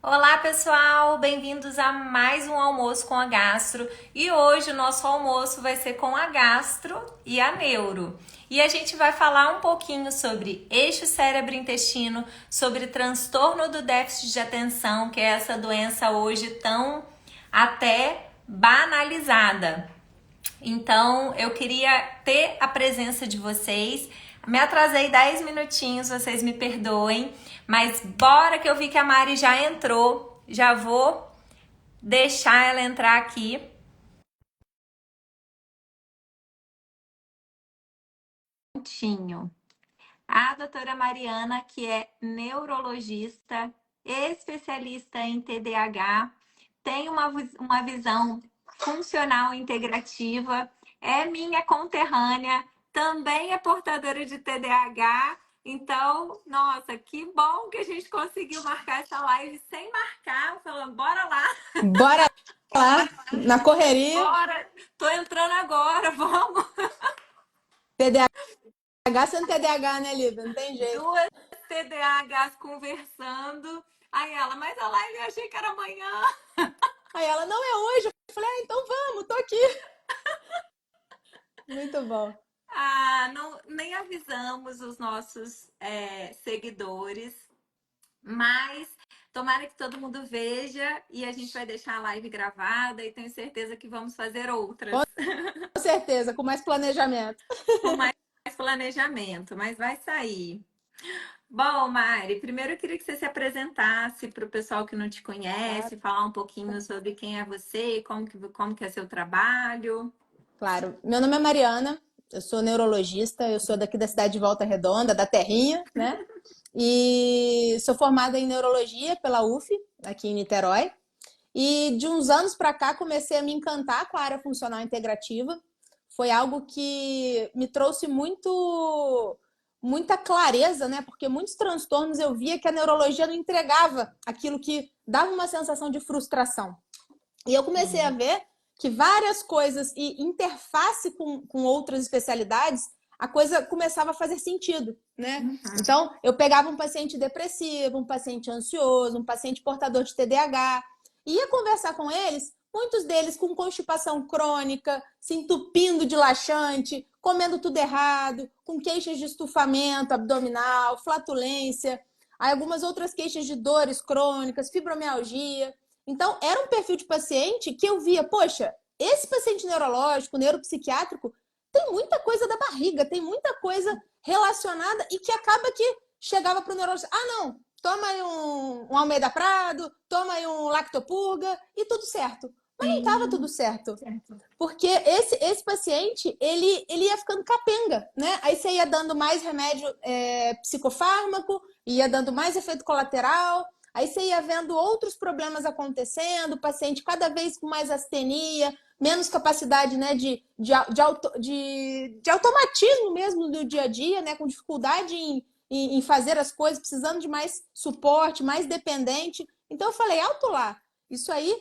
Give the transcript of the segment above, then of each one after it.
Olá, pessoal! Bem-vindos a mais um almoço com a Gastro. E hoje o nosso almoço vai ser com a Gastro e a Neuro. E a gente vai falar um pouquinho sobre eixo cérebro-intestino, sobre transtorno do déficit de atenção, que é essa doença hoje tão até banalizada. Então, eu queria ter a presença de vocês. Me atrasei 10 minutinhos, vocês me perdoem, mas bora que eu vi que a Mari já entrou. Já vou deixar ela entrar aqui. Prontinho. A doutora Mariana, que é neurologista, especialista em TDAH, tem uma visão funcional integrativa, é minha conterrânea, também é portadora de TDAH. Então, nossa, que bom que a gente conseguiu marcar essa live sem marcar, falando, bora lá, Bora lá, na correria. bora, tô entrando agora, vamos. TDAH sendo TDAH, né, Lívia? Não tem jeito. Duas TDAHs conversando. Aí ela, mas a live eu achei que era amanhã. Aí ela, não é hoje. Eu falei, então vamos, tô aqui. Muito bom. Ah, não, nem avisamos os nossos seguidores, mas tomara que todo mundo veja e a gente vai deixar a live gravada e tenho certeza que vamos fazer outras Com certeza, com mais planejamento. com mais planejamento, mas vai sair. Bom, Mari, primeiro eu queria que você se apresentasse para o pessoal que não te Claro, conhece, falar um pouquinho sobre quem é você, como que é seu trabalho. claro. Meu nome é Mariana, eu sou neurologista, eu sou daqui da cidade de Volta Redonda, da Terrinha, né? E sou formada em neurologia pela UF, aqui em Niterói. E de uns anos para cá comecei a me encantar com a área funcional integrativa. Foi algo que me trouxe muita clareza, né? Porque muitos transtornos eu via que a neurologia não entregava aquilo que dava uma sensação de frustração. E eu comecei a ver que várias coisas e interface com outras especialidades, a coisa começava a fazer sentido, né? Então, eu pegava um paciente depressivo, um paciente ansioso, um paciente portador de TDAH, ia conversar com eles, muitos deles com constipação crônica, se entupindo de laxante, comendo tudo errado, com queixas de estufamento abdominal, flatulência, aí algumas outras queixas de dores crônicas, fibromialgia. Então, era um perfil de paciente que eu via, poxa, esse paciente neurológico, neuropsiquiátrico, tem muita coisa da barriga, tem muita coisa relacionada e que acaba que chegava para o neurologista, ah, não, toma aí um Almeida Prado, toma aí um Lactopurga e tudo certo. Mas não estava tudo Sim, certo. certo. Porque esse paciente, ele ia ficando capenga, né? Aí você ia dando mais remédio psicofármaco, ia dando mais efeito colateral, aí você ia vendo outros problemas acontecendo, o paciente cada vez com mais astenia, menos capacidade, né, de automatismo mesmo do dia a dia, né, com dificuldade em fazer as coisas, precisando de mais suporte, mais dependente. Então eu falei, alto lá, isso aí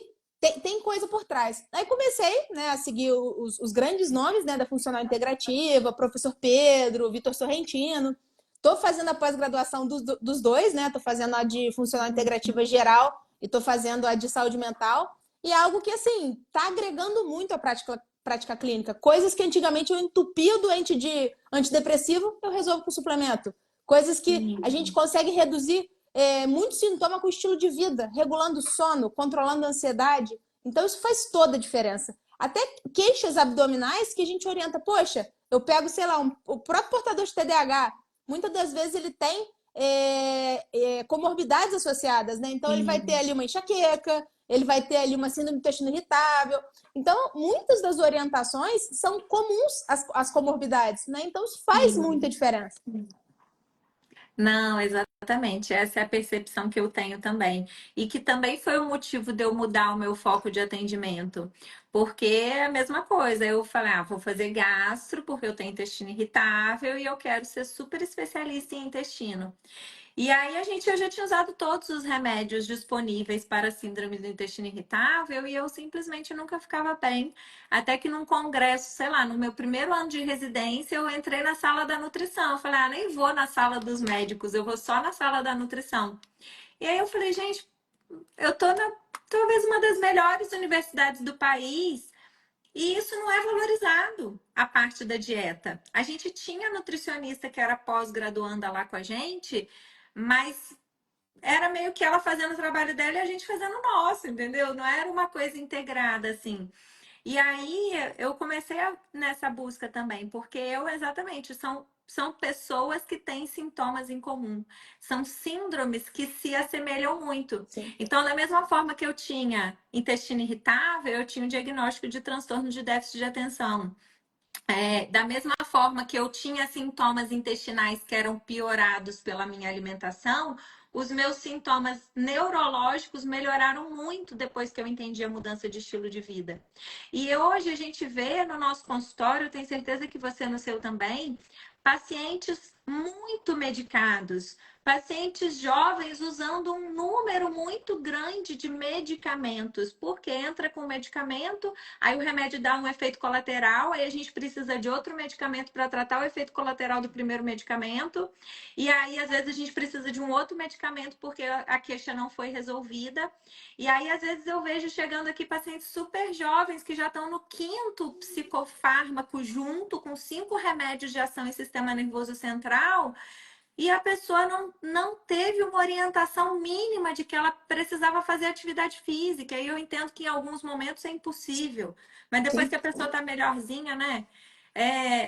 tem coisa por trás. Aí comecei, né, a seguir os grandes nomes, né, da funcional integrativa, professor Pedro, Vitor Sorrentino. Estou fazendo a pós-graduação dos dois, né? Estou fazendo a de funcional integrativa geral e estou fazendo a de saúde mental. E é algo que, assim, está agregando muito à prática clínica. Coisas que antigamente eu entupia o doente de antidepressivo, eu resolvo com suplemento. Coisas que a gente consegue reduzir muito sintoma com o estilo de vida, regulando o sono, controlando a ansiedade. Então, isso faz toda a diferença. Até queixas abdominais que a gente orienta, poxa, eu pego, sei lá, o próprio portador de TDAH, muitas das vezes ele tem comorbidades associadas, né? Então, ele vai ter Sim. ali uma enxaqueca, ele vai ter ali uma síndrome do intestino irritável. Então, muitas das orientações são comuns às comorbidades, né? Então, isso faz muita Sim. diferença. Não, exatamente. Essa é a percepção que eu tenho também. E que também foi o motivo de eu mudar o meu foco de atendimento. Porque é a mesma coisa. Eu falei, vou fazer gastro, porque eu tenho intestino irritável e eu quero ser super especialista em intestino. E aí eu já tinha usado todos os remédios disponíveis para a síndrome do intestino irritável e eu simplesmente nunca ficava bem. Até que num congresso, sei lá, no meu primeiro ano de residência, eu entrei na sala da nutrição. Eu falei, nem vou na sala dos médicos, eu vou só na sala da nutrição. E aí eu falei, gente, eu tô na talvez uma das melhores universidades do país. E isso não é valorizado, a parte da dieta. A gente tinha nutricionista que era pós-graduanda lá com a gente, mas era meio que ela fazendo o trabalho dela e a gente fazendo o nosso, entendeu? Não era uma coisa integrada assim. E aí eu comecei nessa busca também, porque eu exatamente são pessoas que têm sintomas em comum, são síndromes que se assemelham muito. Sim. Então, da mesma forma que eu tinha intestino irritável, eu tinha um diagnóstico de transtorno de déficit de atenção. Da mesma forma que eu tinha sintomas intestinais que eram piorados pela minha alimentação, os meus sintomas neurológicos melhoraram muito depois que eu entendi a mudança de estilo de vida. E hoje a gente vê no nosso consultório, tenho certeza que você no seu também, pacientes muito medicados, pacientes jovens usando um número muito grande de medicamentos, porque entra com medicamento. Aí o remédio dá um efeito colateral, aí a gente precisa de outro medicamento para tratar o efeito colateral do primeiro medicamento. E aí, às vezes, a gente precisa de um outro medicamento porque a queixa não foi resolvida. E aí, às vezes, eu vejo chegando aqui pacientes super jovens que já estão no quinto psicofármaco junto com 5 remédios de ação em sistema nervoso central. E a pessoa não teve uma orientação mínima de que ela precisava fazer atividade física. E eu entendo que em alguns momentos é impossível. Mas depois Sim. que a pessoa está melhorzinha, né?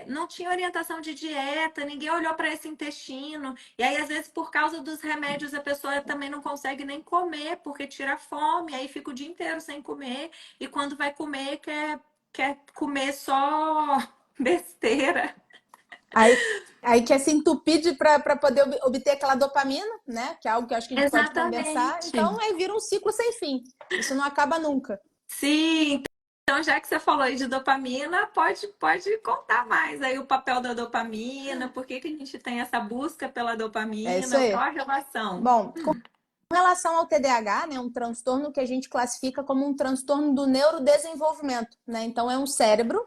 Não tinha orientação de dieta, ninguém olhou para esse intestino. E aí, às vezes, por causa dos remédios, a pessoa também não consegue nem comer, porque tira fome. Aí fica o dia inteiro sem comer. E quando vai comer, quer comer só besteira. Aí quer se entupir para poder obter aquela dopamina, né? Que é algo que eu acho que a gente pode conversar. Exatamente. Então, aí vira um ciclo sem fim. Isso não acaba nunca. Sim, então já que você falou aí de dopamina, pode contar mais aí o papel da dopamina, por que que a gente tem essa busca pela É isso dopamina, qual aí. a relação? Bom, com relação ao TDAH, né, um transtorno que a gente classifica como um transtorno do neurodesenvolvimento, né? Então, é um cérebro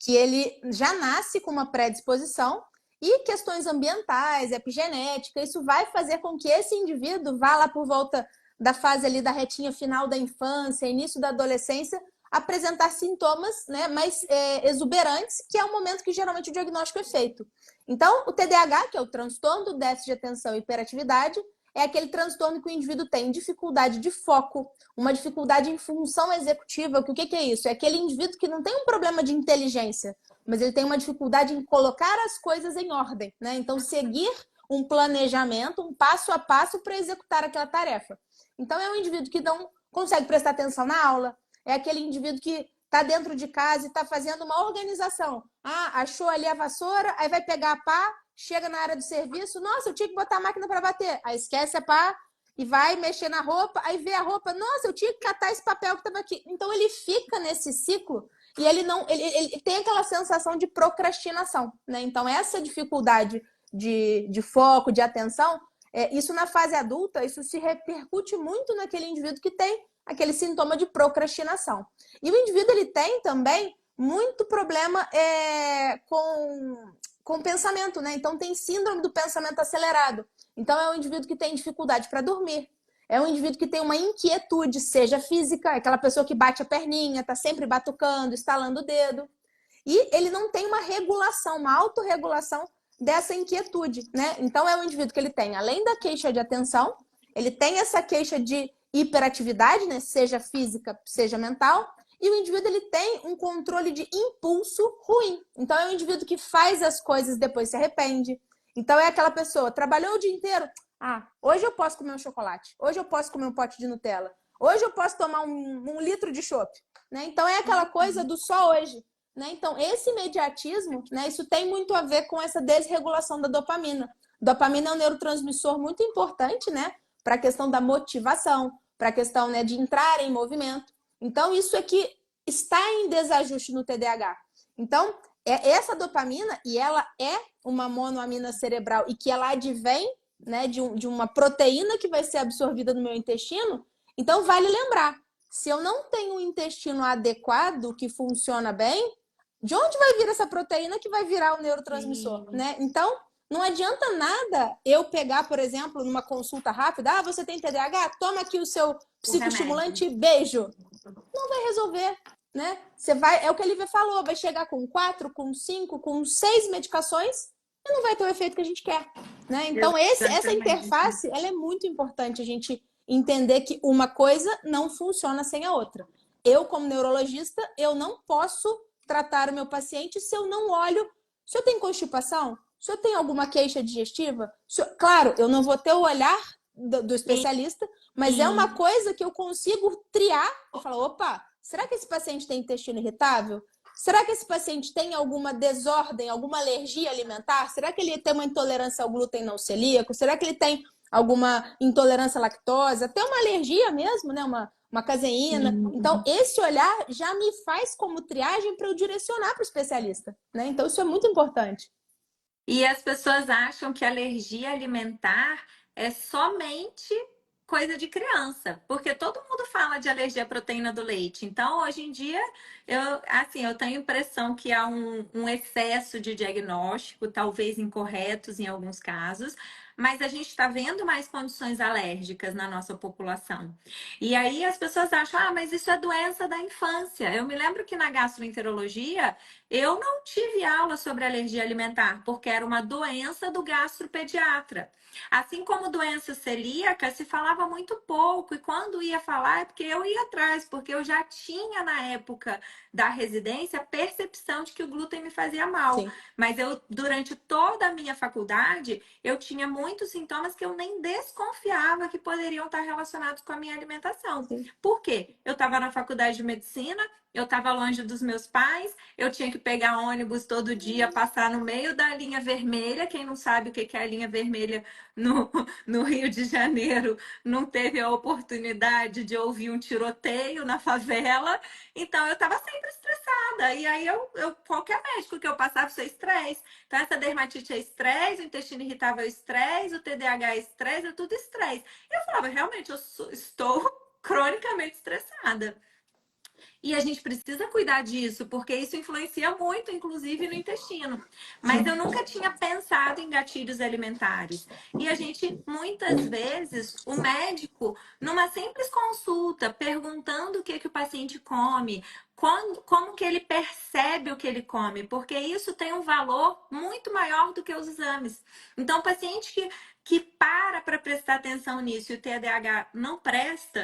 que ele já nasce com uma predisposição e questões ambientais, epigenética, isso vai fazer com que esse indivíduo vá lá por volta da fase ali da retinha final da infância, início da adolescência, apresentar sintomas, né, mais exuberantes, que é o momento que geralmente o diagnóstico é feito. Então, o TDAH, que é o transtorno do déficit de atenção e hiperatividade, é aquele transtorno que o indivíduo tem dificuldade de foco, uma dificuldade em função executiva. O que é isso? É aquele indivíduo que não tem um problema de inteligência, mas ele tem uma dificuldade em colocar as coisas em ordem, né? Então, seguir um planejamento, um passo a passo para executar aquela tarefa. Então, é um indivíduo que não consegue prestar atenção na aula, é aquele indivíduo que está dentro de casa e está fazendo uma organização. Ah, achou ali a vassoura, aí vai pegar a pá, chega na área do serviço, nossa, eu tinha que botar a máquina para bater. Aí esquece a pá e vai mexer na roupa, aí vê a roupa, nossa, eu tinha que catar esse papel que estava aqui. Então ele fica nesse ciclo e ele não, ele tem aquela sensação de procrastinação, né? Então essa dificuldade de foco, de atenção, isso na fase adulta, isso se repercute muito naquele indivíduo que tem aquele sintoma de procrastinação. E o indivíduo ele tem também muito problema com o pensamento, né? Então tem síndrome do pensamento acelerado. Então é um indivíduo que tem dificuldade para dormir. É um indivíduo que tem uma inquietude, seja física, aquela pessoa que bate a perninha, tá sempre batucando, estalando o dedo. E ele não tem uma regulação, uma autorregulação dessa inquietude, né? Então é um indivíduo que ele tem, além da queixa de atenção, ele tem essa queixa de hiperatividade, né? Seja física, seja mental, e o indivíduo ele tem um controle de impulso ruim. Então é um indivíduo que faz as coisas e depois se arrepende. Então é aquela pessoa, trabalhou o dia inteiro, hoje eu posso comer um chocolate, hoje eu posso comer um pote de Nutella, hoje eu posso tomar um litro de chopp, né? Então é aquela coisa do só hoje. Né? Então, esse imediatismo, né, isso tem muito a ver com essa desregulação da dopamina. Dopamina é um neurotransmissor muito importante, né, para a questão da motivação, para a questão, né, de entrar em movimento. Então, isso é que está em desajuste no TDAH. Então, essa dopamina, e ela é uma monoamina cerebral e que ela advém, né, de uma proteína que vai ser absorvida no meu intestino, então vale lembrar, se eu não tenho um intestino adequado, que funciona bem, de onde vai vir essa proteína que vai virar o neurotransmissor, Sim. né? Então, Não adianta nada eu pegar, por exemplo, numa consulta rápida, você tem TDAH? Toma aqui o seu O remédio. psicoestimulante, beijo. Não vai resolver, né? Você vai, é o que a Lívia falou, vai chegar com 4, com 5, com 6 medicações e não vai ter o efeito que a gente quer, né? Então, essa Exatamente. interface, ela é muito importante a gente entender que uma coisa não funciona sem a outra. Eu, como neurologista, eu não posso tratar o meu paciente se eu não olho se eu tenho constipação, se eu tenho alguma queixa digestiva. Claro, eu não vou ter o olhar do especialista, mas é uma Sim. coisa que eu consigo triar e falar, opa, será que esse paciente tem intestino irritável? Será que esse paciente tem alguma desordem, alguma alergia alimentar? Será que ele tem uma intolerância ao glúten não celíaco? Será que ele tem alguma intolerância à lactose? Até uma alergia mesmo, né? Uma caseína. Então, Sim. esse olhar já me faz como triagem para eu direcionar para o especialista, né? Então, isso é muito importante. E as pessoas acham que alergia alimentar é somente coisa de criança, porque todo mundo fala de alergia à proteína do leite. Então, hoje em dia, eu tenho a impressão que há um excesso de diagnóstico, talvez incorretos em alguns casos, mas a gente está vendo mais condições alérgicas na nossa população. E aí as pessoas acham, mas isso é doença da infância. Eu me lembro que na gastroenterologia eu não tive aula sobre alergia alimentar, porque era uma doença do gastropediatra. Assim como doença celíaca, se falava muito pouco, e quando ia falar é porque eu ia atrás, porque eu já tinha na época da residência a percepção de que o glúten me fazia mal. Sim. Mas eu, durante toda a minha faculdade, eu tinha muitos sintomas que eu nem desconfiava que poderiam estar relacionados com a minha alimentação. Sim. Por quê? Eu estava na faculdade de medicina, eu estava longe dos meus pais, eu tinha que pegar ônibus todo dia, passar no meio da linha vermelha. Quem não sabe o que é a linha vermelha no, no Rio de Janeiro não teve a oportunidade de ouvir um tiroteio na favela. Então eu estava sempre estressada. E aí qualquer médico que eu passava, isso é estresse. Então essa dermatite é estresse, o intestino irritável é estresse, o TDAH é estresse, é tudo estresse. E eu falava, realmente, estou cronicamente estressada. E a gente precisa cuidar disso, porque isso influencia muito, inclusive, no intestino. Mas eu nunca tinha pensado em gatilhos alimentares. E a gente, muitas vezes, o médico, numa simples consulta, perguntando o que o paciente come, como que ele percebe o que ele come, porque isso tem um valor muito maior do que os exames. Então, o paciente que para prestar atenção nisso e o TDAH não presta,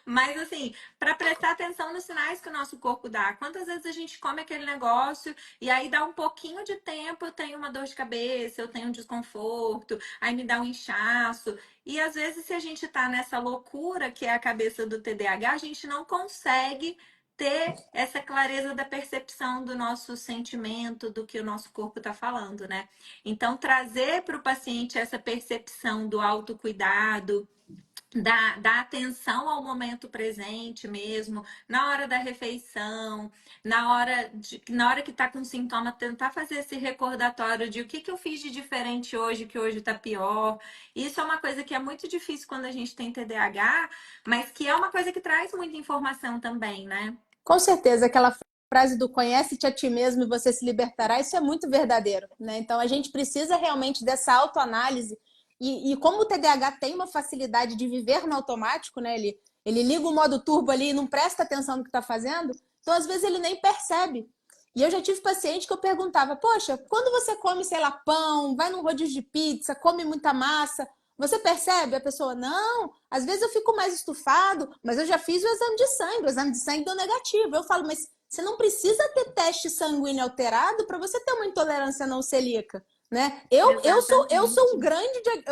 mas assim, para prestar atenção nos sinais que o nosso corpo dá. Quantas vezes a gente come aquele negócio e aí dá um pouquinho de tempo, eu tenho uma dor de cabeça, eu tenho um desconforto, aí me dá um inchaço. E às vezes, se a gente tá nessa loucura que é a cabeça do TDAH, a gente não consegue ter essa clareza da percepção do nosso sentimento, do que o nosso corpo está falando, né? Então, trazer para o paciente essa percepção do autocuidado, da atenção ao momento presente mesmo, na hora da refeição, na hora que está com sintoma, tentar fazer esse recordatório de o que eu fiz de diferente hoje, que hoje está pior. Isso é uma coisa que é muito difícil quando a gente tem TDAH, mas que é uma coisa que traz muita informação também, né? Com certeza, aquela frase do conhece-te a ti mesmo e você se libertará, isso é muito verdadeiro, né? Então a gente precisa realmente dessa autoanálise e como o TDAH tem uma facilidade de viver no automático, né? Ele liga o modo turbo ali e não presta atenção no que está fazendo, então às vezes ele nem percebe. E eu já tive paciente que eu perguntava, poxa, quando você come, sei lá, pão, vai num rodízio de pizza, come muita massa, você percebe? A pessoa, não, às vezes eu fico mais estufado, mas eu já fiz o exame de sangue deu negativo. Eu falo, mas você não precisa ter teste sanguíneo alterado para você ter uma intolerância não celíaca, né? Exatamente. Eu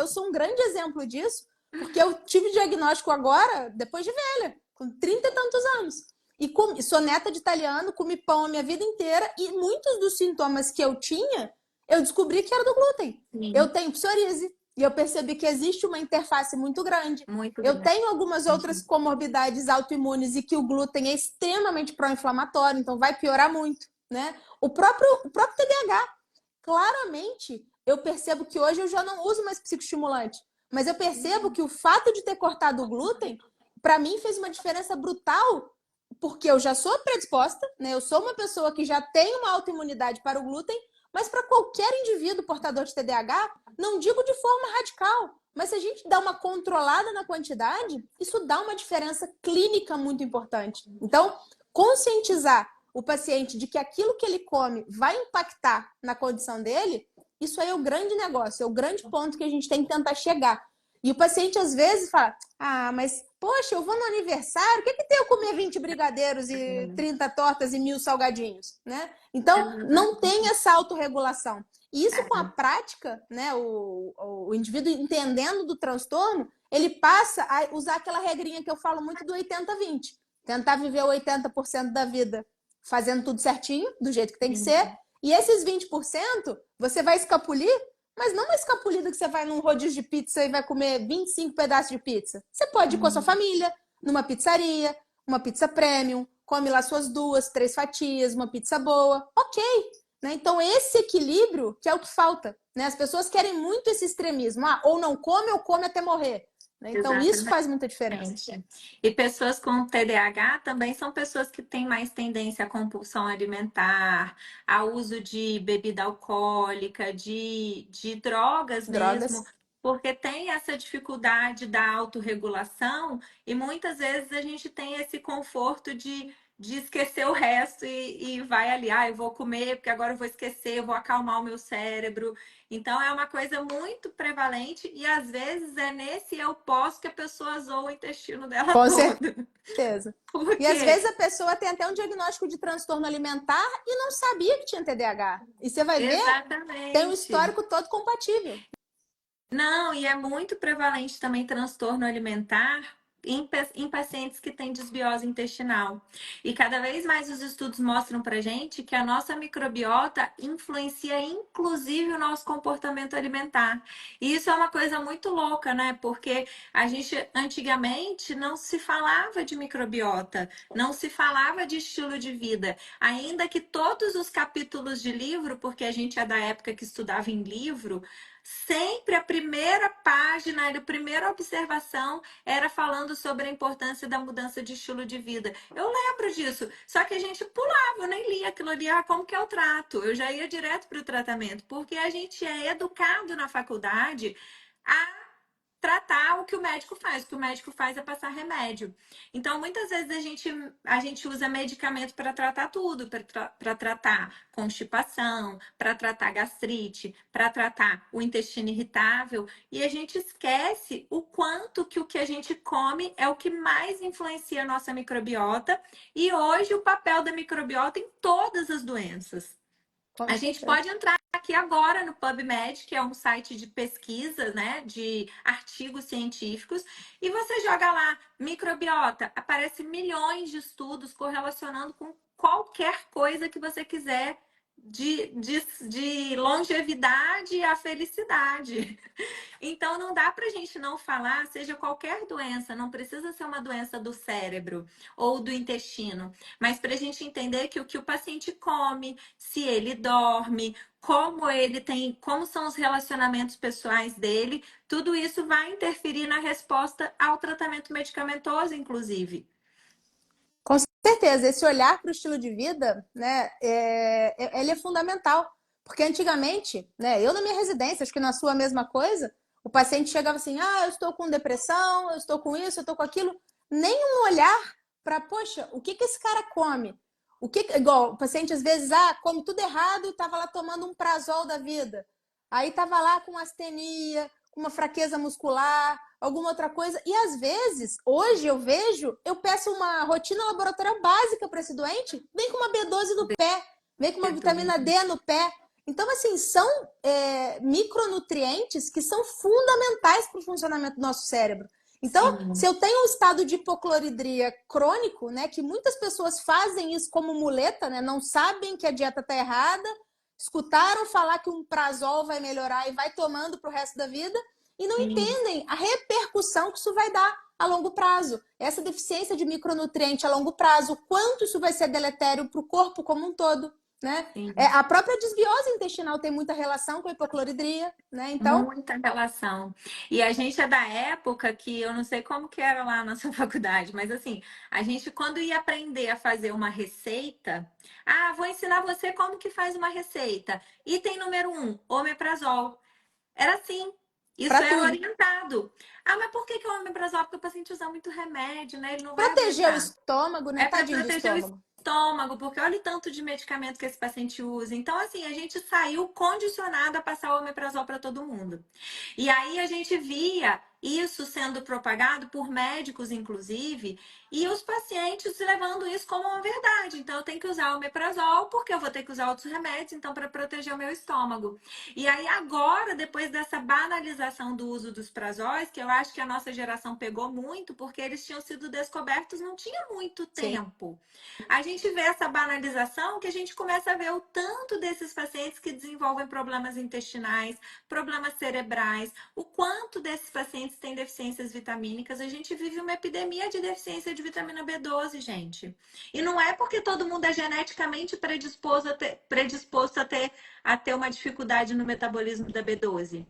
sou um grande exemplo disso, porque eu tive diagnóstico agora, depois de velha, com 30 e tantos anos. E sou neta de italiano, comi pão a minha vida inteira e muitos dos sintomas que eu tinha, eu descobri que era do glúten. Eu Sim, tenho psoríase, e eu percebi que existe uma interface muito grande. muito Eu grande. tenho algumas outras comorbidades autoimunes e que o glúten é extremamente pró-inflamatório, então vai piorar muito, né? O próprio TDAH, claramente, eu percebo que hoje eu já não uso mais psicoestimulante, mas eu percebo que o fato de ter cortado o glúten, para mim, fez uma diferença brutal, porque eu já sou predisposta, né? Eu sou uma pessoa que já tem uma autoimunidade para o glúten, Mas para qualquer indivíduo portador de TDAH, não digo de forma radical, mas se a gente dá uma controlada na quantidade, isso dá uma diferença clínica muito importante. Então, conscientizar o paciente de que aquilo que ele come vai impactar na condição dele, isso aí é o grande negócio, é o grande ponto que a gente tem que tentar chegar. E o paciente às vezes fala, mas poxa, eu vou no aniversário, o que tem eu comer 20 brigadeiros e 30 tortas e 1000 salgadinhos, né? Então, não tem essa autorregulação. E isso com a prática, né, o indivíduo entendendo do transtorno, ele passa a usar aquela regrinha que eu falo muito do 80-20. Tentar viver 80% da vida fazendo tudo certinho, do jeito que tem que ser. E esses 20%, você vai escapulir, mas não uma escapulida que você vai num rodízio de pizza e vai comer 25 pedaços de pizza. Você pode ir com a sua família, numa pizzaria, uma pizza premium, come lá suas 2, 3 fatias, uma pizza boa. Ok. Né? Então, esse equilíbrio que é o que falta. Né? As pessoas querem muito esse extremismo. Ou não come ou come até morrer. Então, exatamente, isso faz muita diferença. E pessoas com TDAH também são pessoas que têm mais tendência à compulsão alimentar, ao uso de bebida alcoólica, de drogas mesmo, porque tem essa dificuldade da autorregulação e muitas vezes a gente tem esse conforto de esquecer o resto e vai ali, eu vou comer porque agora eu vou esquecer, eu vou acalmar o meu cérebro. Então é uma coisa muito prevalente e às vezes é nesse eu posso que a pessoa zoa o intestino dela com todo. Certeza. E às vezes a pessoa tem até um diagnóstico de transtorno alimentar e não sabia que tinha TDAH. E você vai ver, tem um histórico todo compatível. Não, e é muito prevalente também transtorno alimentar em pacientes que têm desbiose intestinal. E cada vez mais os estudos mostram pra gente que a nossa microbiota influencia inclusive o nosso comportamento alimentar. E isso é uma coisa muito louca, né? Porque a gente antigamente não se falava de microbiota, não se falava de estilo de vida. Ainda que todos os capítulos de livro, porque a gente é da época que estudava em livro, sempre a primeira página, a primeira observação era falando sobre a importância da mudança de estilo de vida. Eu lembro disso, só que a gente pulava, eu nem lia aquilo ali, como que é o trato? Eu já ia direto para o tratamento, porque a gente é educado na faculdade a tratar o que o médico faz. O que o médico faz é passar remédio. Então, muitas vezes a gente usa medicamento para tratar tudo, para tratar constipação, para tratar gastrite, para tratar o intestino irritável, e a gente esquece o quanto que o que a gente come é o que mais influencia a nossa microbiota, e hoje o papel da microbiota em todas as doenças. A gente pode entrar aqui agora no PubMed, que é um site de pesquisa, né, de artigos científicos, e você joga lá microbiota, aparece milhões de estudos correlacionando com qualquer coisa que você quiser de longevidade à felicidade. Então, não dá pra gente não falar, seja qualquer doença, não precisa ser uma doença do cérebro ou do intestino, mas pra gente entender que o paciente come, se ele dorme, como ele tem, como são os relacionamentos pessoais dele, tudo isso vai interferir na resposta ao tratamento medicamentoso, inclusive. Com certeza, esse olhar para o estilo de vida, né, ele é fundamental. Porque antigamente, né, eu na minha residência, acho que na sua a mesma coisa, o paciente chegava assim, eu estou com depressão, eu estou com isso, eu estou com aquilo. Nenhum olhar para, poxa, o que esse cara come? Igual, o paciente às vezes, come tudo errado, estava lá tomando um Prazol da vida. Aí estava lá com astenia, com uma fraqueza muscular, alguma outra coisa. E às vezes, hoje eu peço uma rotina laboratorial básica para esse doente, vem com uma B12 no pé, vem com uma vitamina D no pé. Então, assim, são micronutrientes que são fundamentais para o funcionamento do nosso cérebro. Então, sim, se eu tenho um estado de hipocloridria crônico, né, que muitas pessoas fazem isso como muleta, né, não sabem que a dieta está errada, escutaram falar que um Prazol vai melhorar e vai tomando para o resto da vida e não entendem a repercussão que isso vai dar a longo prazo. Essa deficiência de micronutriente a longo prazo, quanto isso vai ser deletério para o corpo como um todo. né? Sim. A própria desbiose intestinal tem muita relação com a hipocloridria, né? Então, Muita relação. E a gente é da época que eu não sei como que era lá na sua faculdade, mas assim, a gente quando ia aprender a fazer uma receita, vou ensinar você como que faz uma receita. Item número um, omeprazol. Era assim. Isso para era tudo. orientado. Mas por que que o omeprazol? Porque o paciente usa muito remédio, né? Ele não vai Proteger o aguentar. estômago, né? É para Tadinho do proteger o estômago. estômago, porque olha o tanto de medicamento que esse paciente usa. Então, assim, a gente saiu condicionado a passar o omeprazol para todo mundo. E aí a gente via isso sendo propagado por médicos, inclusive, e os pacientes levando isso como uma verdade. Então, eu tenho que usar o omeprazol, porque eu vou ter que usar outros remédios, então, para proteger o meu estômago. E aí, agora, depois dessa banalização do uso dos prazóis, que eu acho que a nossa geração pegou muito, porque eles tinham sido descobertos não tinha muito Sim. tempo. A gente vê essa banalização que a gente começa a ver o tanto desses pacientes que desenvolvem problemas intestinais, problemas cerebrais, o quanto desses pacientes têm deficiências vitamínicas. A gente vive uma epidemia de deficiência de vitamina B12, gente. E não é porque todo mundo é geneticamente predisposto a ter uma dificuldade no metabolismo da B12.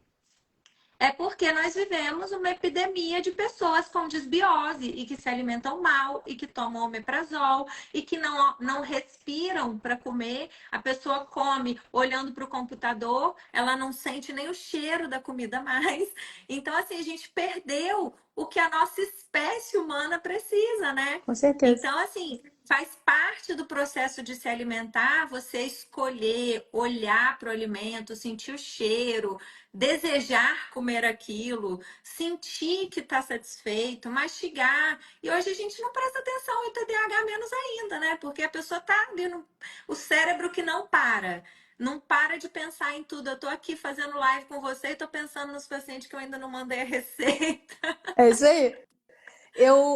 É porque nós vivemos uma epidemia de pessoas com desbiose e que se alimentam mal e que tomam omeprazol e que não respiram para comer. A pessoa come olhando para o computador, ela não sente nem o cheiro da comida mais. Então, assim, a gente perdeu o que a nossa espécie humana precisa, né? Com certeza. Então, assim, faz parte do processo de se alimentar você escolher, olhar para o alimento, sentir o cheiro, desejar comer aquilo, sentir que está satisfeito, mastigar. E hoje a gente não presta atenção em TDAH menos ainda, né? Porque a pessoa tá ali no o cérebro que não para. Não para de pensar em tudo. Eu tô aqui fazendo live com você e tô pensando nos pacientes que eu ainda não mandei a receita. É isso aí.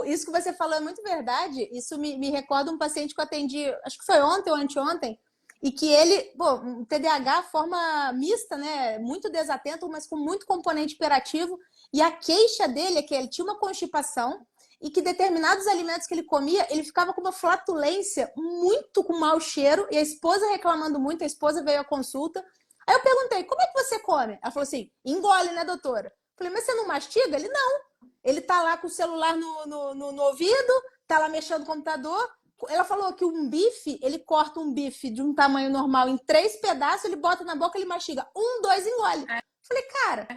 Isso que você falou é muito verdade. Isso me recorda um paciente que eu atendi, acho que foi ontem ou anteontem, e que ele, um TDAH, forma mista, né? Muito desatento, mas com muito componente hiperativo. E a queixa dele é que ele tinha uma constipação e que determinados alimentos que ele comia, ele ficava com uma flatulência muito com mau cheiro, e a esposa reclamando muito, a esposa veio à consulta. Aí eu perguntei, como é que você come? Ela falou assim, engole, né, doutora? Eu falei, mas você não mastiga? Ele, não. Ele tá lá com o celular no ouvido, tá lá mexendo no computador. Ela falou que um bife, ele corta um bife de um tamanho normal em 3 pedaços, ele bota na boca, ele mastiga. 1, 2, engole. Falei, cara,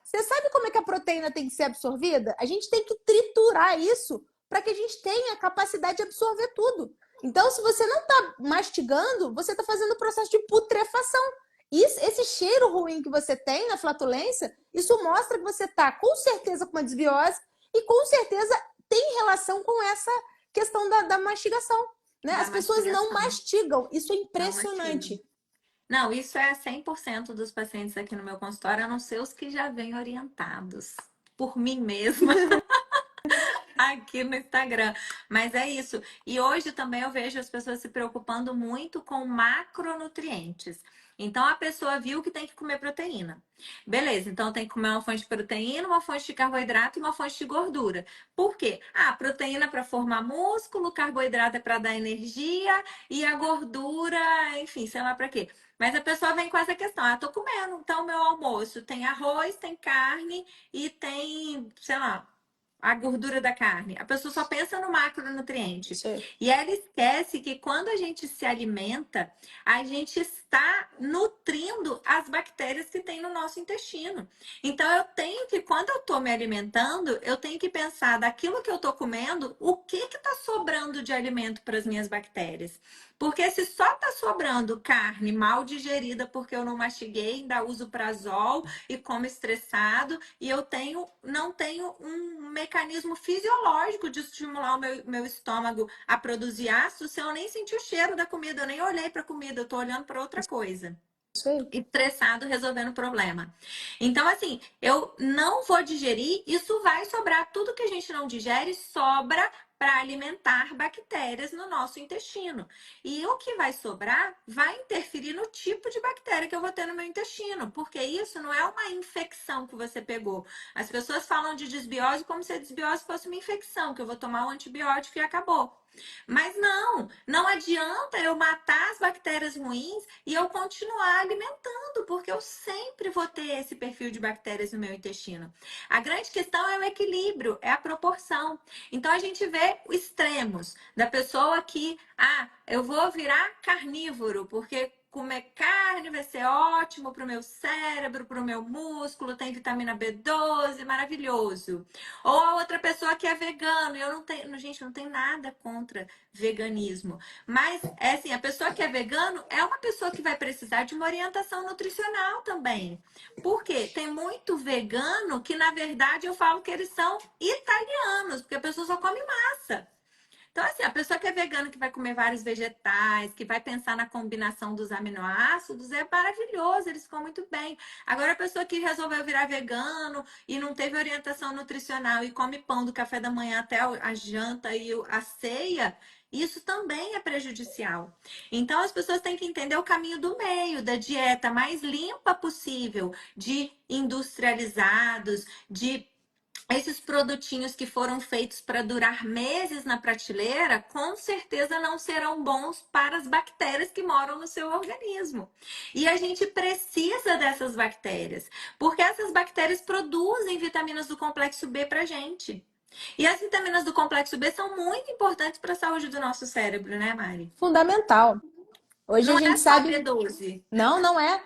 você sabe como é que a proteína tem que ser absorvida? A gente tem que triturar isso para que a gente tenha a capacidade de absorver tudo. Então, se você não tá mastigando, você tá fazendo o processo de putrefação. Esse cheiro ruim que você tem na flatulência, isso mostra que você está com certeza com uma desbiose e com certeza tem relação com essa questão da mastigação. Né? As pessoas não mastigam, isso é impressionante. Não, isso é 100% dos pacientes aqui no meu consultório, a não ser os que já vêm orientados por mim mesma. Aqui no Instagram. Mas é isso. E hoje também eu vejo as pessoas se preocupando muito com macronutrientes. Então a pessoa viu que tem que comer proteína. Beleza, então tem que comer uma fonte de proteína, uma fonte de carboidrato e uma fonte de gordura. Por quê? Proteína para formar músculo, carboidrato é para dar energia e a gordura, enfim, sei lá para quê. Mas a pessoa vem com essa questão: tô comendo, então meu almoço tem arroz, tem carne e tem, sei lá, a gordura da carne. A pessoa só pensa no macronutriente. E ela esquece que quando a gente se alimenta, a gente está nutrindo as bactérias que tem no nosso intestino. Então eu tenho que, quando eu estou me alimentando, eu tenho que pensar daquilo que eu estou comendo, o que está sobrando de alimento para as minhas bactérias. Porque se só está sobrando carne mal digerida porque eu não mastiguei, ainda uso prazol e como estressado, e eu não tenho um mecanismo fisiológico de estimular o meu estômago a produzir ácido, se eu nem senti o cheiro da comida, eu nem olhei para a comida, eu estou olhando para outra coisa. Estressado, resolvendo o problema. Então, assim, eu não vou digerir, isso vai sobrar. Tudo que a gente não digere sobra para alimentar bactérias no nosso intestino. E o que vai sobrar vai interferir no tipo de bactéria que eu vou ter no meu intestino, porque isso não é uma infecção que você pegou. As pessoas falam de desbiose como se a desbiose fosse uma infecção, que eu vou tomar um antibiótico e acabou. Mas não, não adianta eu matar as bactérias ruins e eu continuar alimentando, porque eu sempre vou ter esse perfil de bactérias no meu intestino. A grande questão é o equilíbrio, é a proporção. Então a gente vê extremos da pessoa que, eu vou virar carnívoro, porque comer carne vai ser ótimo para o meu cérebro, para o meu músculo, tem vitamina B12, maravilhoso. Ou a outra pessoa que é vegano, eu não tenho, gente, não tem nada contra veganismo, mas é assim, a pessoa que é vegano é uma pessoa que vai precisar de uma orientação nutricional também. Porque tem muito vegano que na verdade eu falo que eles são italianos, porque a pessoa só come massa. Então, assim, a pessoa que é vegana, que vai comer vários vegetais, que vai pensar na combinação dos aminoácidos, é maravilhoso, eles ficam muito bem. Agora, a pessoa que resolveu virar vegano e não teve orientação nutricional e come pão do café da manhã até a janta e a ceia, isso também é prejudicial. Então, as pessoas têm que entender o caminho do meio, da dieta mais limpa possível, de industrializados, de esses produtinhos que foram feitos para durar meses na prateleira, com certeza não serão bons para as bactérias que moram no seu organismo. E a gente precisa dessas bactérias, porque essas bactérias produzem vitaminas do complexo B para a gente. E as vitaminas do complexo B são muito importantes para a saúde do nosso cérebro, né, Mari? Fundamental. Hoje a Não é gente só sabe. B12. Não, não é.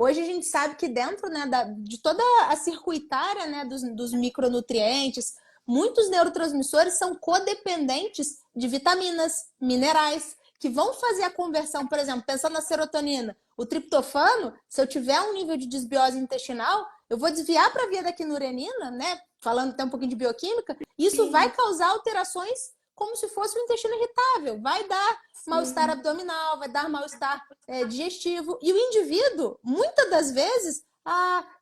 Hoje a gente sabe que dentro, né, de toda a circuitária, né, dos micronutrientes, muitos neurotransmissores são codependentes de vitaminas, minerais, que vão fazer a conversão, por exemplo, pensando na serotonina. O triptofano, se eu tiver um nível de desbiose intestinal, eu vou desviar para a via da quinurenina, né, falando até um pouquinho de bioquímica, isso vai Sim, causar alterações como se fosse um intestino irritável, vai dar mal-estar sim. abdominal, vai dar mal-estar digestivo. E o indivíduo, muitas das vezes,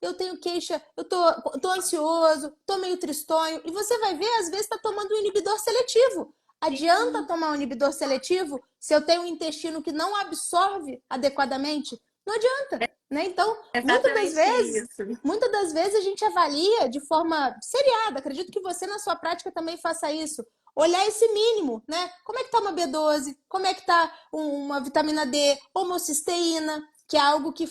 eu tenho queixa, eu tô ansioso, tô meio tristonho. E você vai ver, às vezes, está tomando um inibidor seletivo. Adianta Sim. tomar um inibidor seletivo se eu tenho um intestino que não absorve adequadamente? Não adianta, né? Então, Exatamente isso. muitas das vezes a gente avalia de forma seriada. Acredito que você, na sua prática, também faça isso. Olhar esse mínimo, né? Como é que tá uma B12? Como é que tá uma vitamina D, homocisteína, que é algo que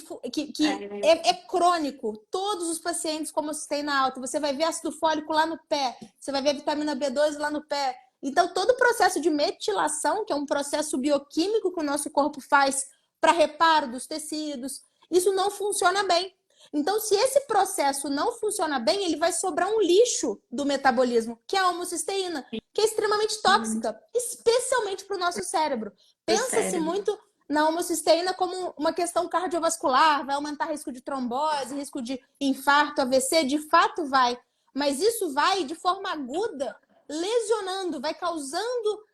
é crônico. Todos os pacientes com homocisteína alta, você vai ver ácido fólico lá no pé, você vai ver a vitamina B12 lá no pé. Então, todo o processo de metilação, que é um processo bioquímico que o nosso corpo faz para reparo dos tecidos, isso não funciona bem. Então, se esse processo não funciona bem, ele vai sobrar um lixo do metabolismo, que é a homocisteína, que é extremamente tóxica, especialmente para o nosso cérebro. Do Pensa-se cérebro. muito na homocisteína como uma questão cardiovascular, vai aumentar risco de trombose, risco de infarto, AVC, de fato vai. Mas isso vai de forma aguda, lesionando, vai causando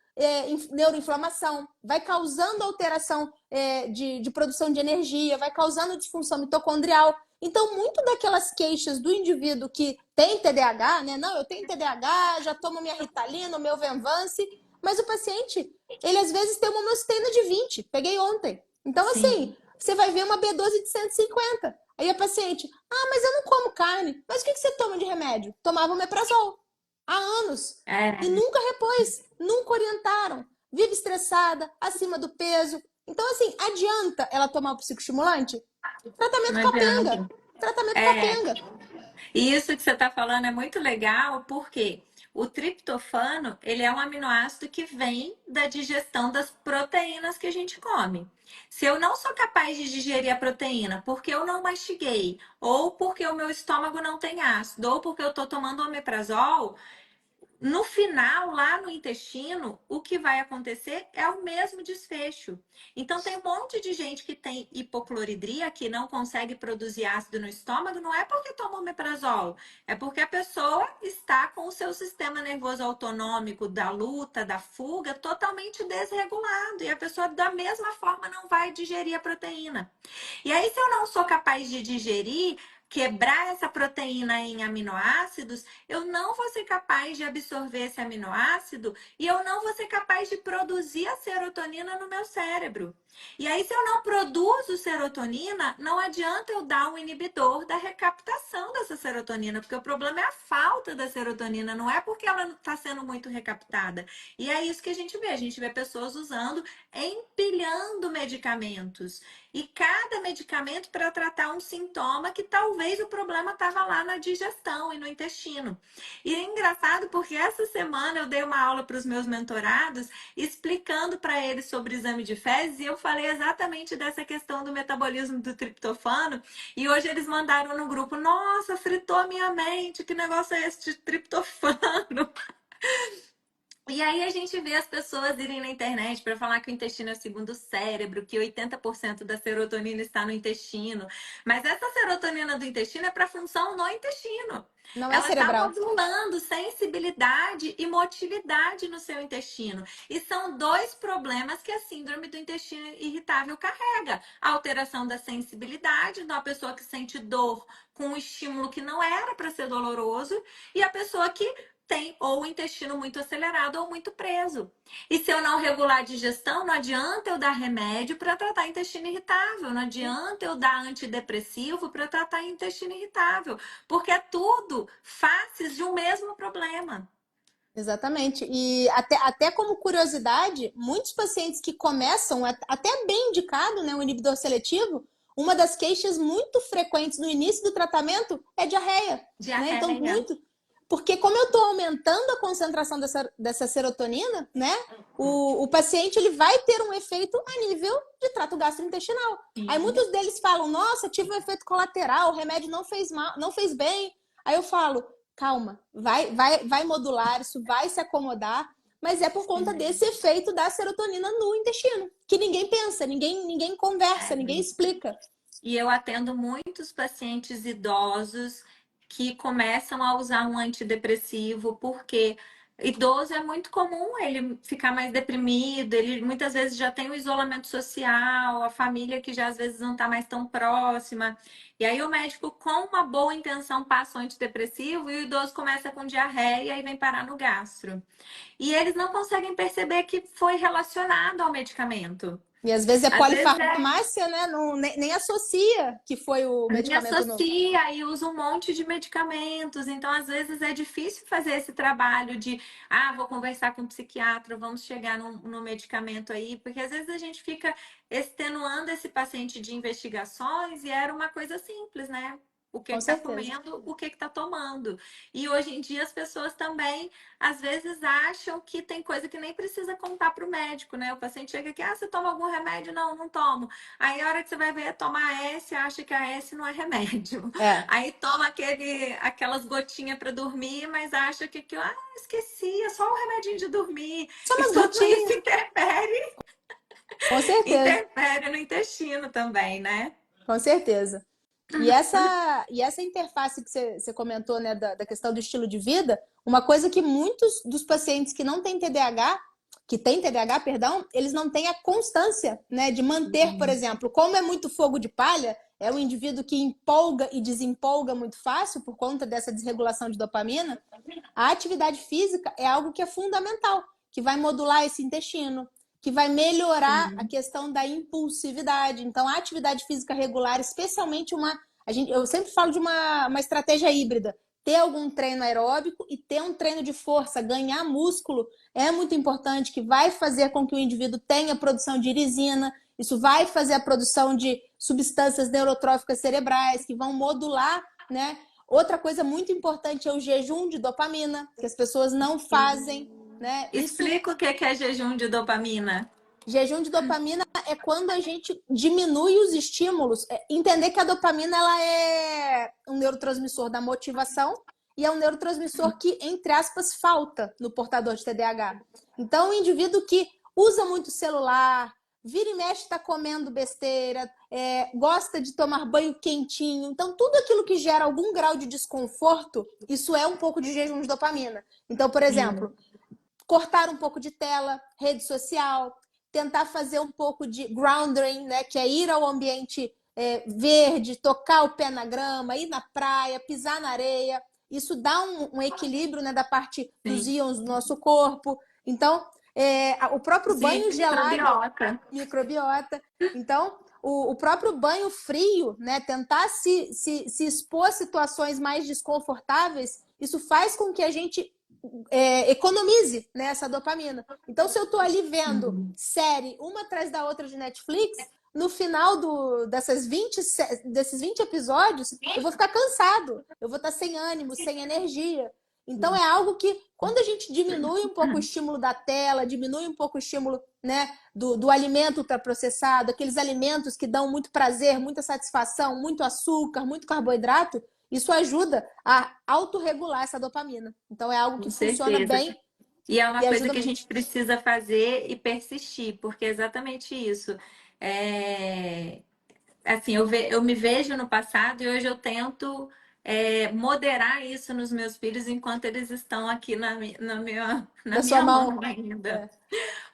neuroinflamação, vai causando alteração de produção de energia, vai causando disfunção mitocondrial. Então, muito daquelas queixas do indivíduo que tem TDAH, né? Não, eu tenho TDAH, já tomo minha Ritalina, o meu Venvance, mas o paciente, ele às vezes tem uma homocisteína de 20, peguei ontem. Então, assim, Sim. você vai ver uma B12 de 150. Aí a paciente, mas eu não como carne. Mas o que você toma de remédio? Tomava omeprazol há anos. E É, nunca repôs, nunca orientaram. Vive estressada, acima do peso. Então, assim, adianta ela tomar o psicoestimulante? Tratamento não capenga. adianta. Tratamento É, capenga. e isso que você está falando é muito legal, porque o triptofano, ele é um aminoácido que vem da digestão das proteínas que a gente come. Se eu não sou capaz de digerir a proteína porque eu não mastiguei, ou porque o meu estômago não tem ácido, ou porque eu estou tomando omeprazol, no final, lá no intestino, o que vai acontecer é o mesmo desfecho. Então, tem um monte de gente que tem hipocloridria, que não consegue produzir ácido no estômago, não é porque toma omeprazol, é porque a pessoa está com o seu sistema nervoso autonômico da luta, da fuga, totalmente desregulado. E a pessoa, da mesma forma, não vai digerir a proteína. E aí, se eu não sou capaz de digerir, quebrar essa proteína em aminoácidos, eu não vou ser capaz de absorver esse aminoácido e eu não vou ser capaz de produzir a serotonina no meu cérebro. E aí, se eu não produzo serotonina, não adianta eu dar um inibidor da recaptação dessa serotonina, porque o problema é a falta da serotonina, não é porque ela não está sendo muito recaptada. E é isso que a gente vê pessoas usando, empilhando medicamentos. E cada medicamento para tratar um sintoma que talvez o problema estava lá na digestão e no intestino. E é engraçado porque essa semana eu dei uma aula para os meus mentorados explicando para eles sobre o exame de fezes e eu falei exatamente dessa questão do metabolismo do triptofano. E hoje eles mandaram no grupo: nossa, fritou a minha mente, que negócio é esse de triptofano? E aí a gente vê as pessoas irem na internet para falar que o intestino é o segundo cérebro, que 80% da serotonina está no intestino. Mas essa serotonina do intestino é para função no intestino. Não é Ela está cerebral. modulando sensibilidade e motilidade no seu intestino. E são dois problemas que a síndrome do intestino irritável carrega: a alteração da sensibilidade, então a pessoa que sente dor com um estímulo que não era para ser doloroso, e a pessoa que tem ou o intestino muito acelerado ou muito preso. E se eu não regular a digestão, não adianta eu dar remédio para tratar intestino irritável, não adianta eu dar antidepressivo para tratar intestino irritável, porque é tudo faces de um mesmo problema. Exatamente. E até como curiosidade, muitos pacientes que começam, até bem indicado, né, o inibidor seletivo, uma das queixas muito frequentes no início do tratamento é diarreia. Né? Então, Diarreia. porque como eu estou aumentando a concentração dessa serotonina, né, o paciente ele vai ter um efeito a nível de trato gastrointestinal. Aí muitos deles falam: nossa, tive um efeito colateral, o remédio não fez mal, não fez bem. Aí eu falo: calma, vai modular, isso vai se acomodar, mas é por conta desse efeito da serotonina no intestino, que ninguém pensa, ninguém conversa, ninguém explica. E eu atendo muitos pacientes idosos que começam a usar um antidepressivo porque idoso é muito comum ele ficar mais deprimido, ele muitas vezes já tem o isolamento social, a família que já às vezes não está mais tão próxima. E aí o médico, com uma boa intenção, passa o antidepressivo e o idoso começa com diarreia e aí vem parar no gastro. E eles não conseguem perceber que foi relacionado ao medicamento. E às vezes é Às vezes polifarmácia, né? Não, nem associa que foi o me medicamento novo. associa e usa um monte de medicamentos. Então, às vezes, é difícil fazer esse trabalho de, vou conversar com o psiquiatra, vamos chegar no medicamento aí, porque às vezes a gente fica extenuando esse paciente de investigações e era uma coisa simples, né? O que Com está certeza. comendo, o que está tomando. E hoje em dia as pessoas também, às vezes, acham que tem coisa que nem precisa contar para o médico, né? O paciente chega aqui: você toma algum remédio? Não, não tomo. Aí a hora que você vai ver, toma a S, acha que a S não é remédio. É. Aí toma aquelas gotinhas para dormir, mas acha que esqueci, é só um remedinho de dormir. Só E umas tudo isso gotinhas. interfere, Com certeza. interfere no intestino também, né? Com certeza. E essa interface que você comentou, né, da questão do estilo de vida, uma coisa que muitos dos pacientes que não têm TDAH, que têm TDAH, perdão, eles não têm a constância, né, de manter, por exemplo, como é muito fogo de palha, é um indivíduo que empolga e desempolga muito fácil por conta dessa desregulação de dopamina. A atividade física é algo que é fundamental, que vai modular esse intestino, que vai melhorar a questão da impulsividade. Então, a atividade física regular, especialmente eu sempre falo de uma estratégia híbrida. Ter algum treino aeróbico e ter um treino de força, ganhar músculo é muito importante, que vai fazer com que o indivíduo tenha produção de irisina, isso vai fazer a produção de substâncias neurotróficas cerebrais, que vão modular, né? Outra coisa muito importante é o jejum de dopamina, que as pessoas não fazem, né? Explica o que é jejum de dopamina. Jejum de dopamina é quando a gente diminui os estímulos. Entender que a dopamina ela é um neurotransmissor da motivação e é um neurotransmissor que, entre aspas, falta no portador de TDAH. Então, o indivíduo que usa muito celular, vira e mexe está comendo besteira, gosta de tomar banho quentinho. Então, tudo aquilo que gera algum grau de desconforto, isso é um pouco de jejum de dopamina. Então, por exemplo, cortar um pouco de tela, rede social, tentar fazer um pouco de grounding, né, que é ir ao ambiente verde, tocar o pé na grama, ir na praia, pisar na areia. Isso dá um equilíbrio, né, da parte dos Sim. íons do nosso corpo. Então, o próprio Inclusive banho gelado, microbiota. microbiota. Então, o próprio banho frio, né, tentar se expor a situações mais desconfortáveis, isso faz com que a gente economize, né, essa dopamina. Então, se eu estou ali vendo série uma atrás da outra de Netflix, no final desses 20 episódios, eu vou ficar cansado, eu vou estar sem ânimo, sem energia. Então, é algo que, quando a gente diminui um pouco o estímulo da tela, diminui um pouco o estímulo, né, do alimento ultraprocessado, aqueles alimentos que dão muito prazer, muita satisfação, muito açúcar, muito carboidrato, isso ajuda a autorregular essa dopamina. Então, é algo Com que funciona certeza. bem E é uma e coisa ajuda que a muito. gente precisa fazer e persistir, porque é exatamente isso. É, assim, eu me vejo no passado e hoje eu tento moderar isso nos meus filhos enquanto eles estão aqui na Da sua minha mão. mão ainda. É,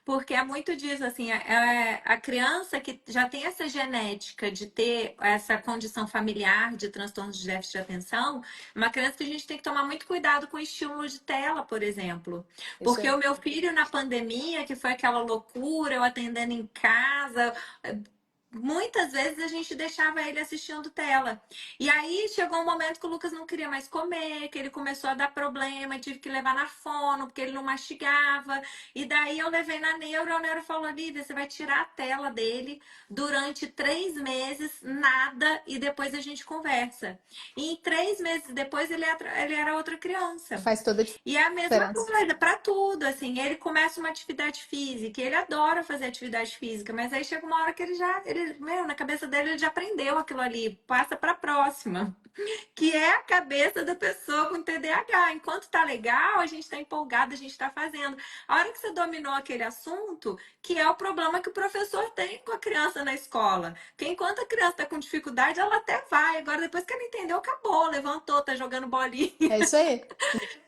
Porque é muito disso, assim, a criança que já tem essa genética de ter essa condição familiar de transtorno de déficit de atenção, é uma criança que a gente tem que tomar muito cuidado com o estímulo de tela, por exemplo. isso Porque aí. o meu filho na pandemia, que foi aquela loucura, eu atendendo em casa, muitas vezes a gente deixava ele assistindo tela. E aí chegou um momento que o Lucas não queria mais comer, que ele começou a dar problema, tive que levar na fono, porque ele não mastigava. E daí eu levei na neuro, a neuro falou: Lívia, você vai tirar a tela dele durante 3 meses, nada, e depois a gente conversa. E em 3 meses depois ele era outra criança. Faz toda a E é a mesma diferença. coisa para tudo, assim, ele começa uma atividade física, ele adora fazer atividade física, mas aí chega uma hora que na cabeça dele ele já aprendeu aquilo ali, passa para a próxima, que é a cabeça da pessoa com TDAH. Enquanto tá legal, a gente tá empolgado, a gente tá fazendo. A hora que você dominou aquele assunto, que é o problema que o professor tem com a criança na escola. Porque enquanto a criança tá com dificuldade, ela até vai. Agora, depois que ela entendeu, acabou, levantou, tá jogando bolinha. É isso aí.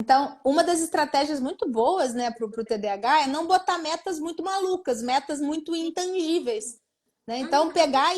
Então, uma das estratégias muito boas, né, para o TDAH é não botar metas muito malucas, metas muito intangíveis. Né? Então, pegar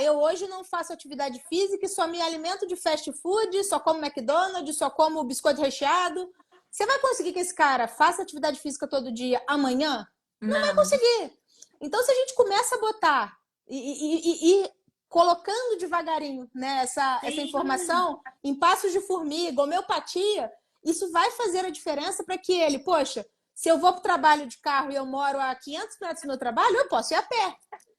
eu hoje não faço atividade física e só me alimento de fast food, só como McDonald's, só como biscoito recheado. Você vai conseguir que esse cara faça atividade física todo dia amanhã? Não vai Não, conseguir. Então, se a gente começa a botar e colocando devagarinho, né, essa sim. informação em passos de formiga, homeopatia, isso vai fazer a diferença para que ele, poxa, se eu vou para o trabalho de carro e eu moro a 500 metros do meu trabalho, eu posso ir a pé.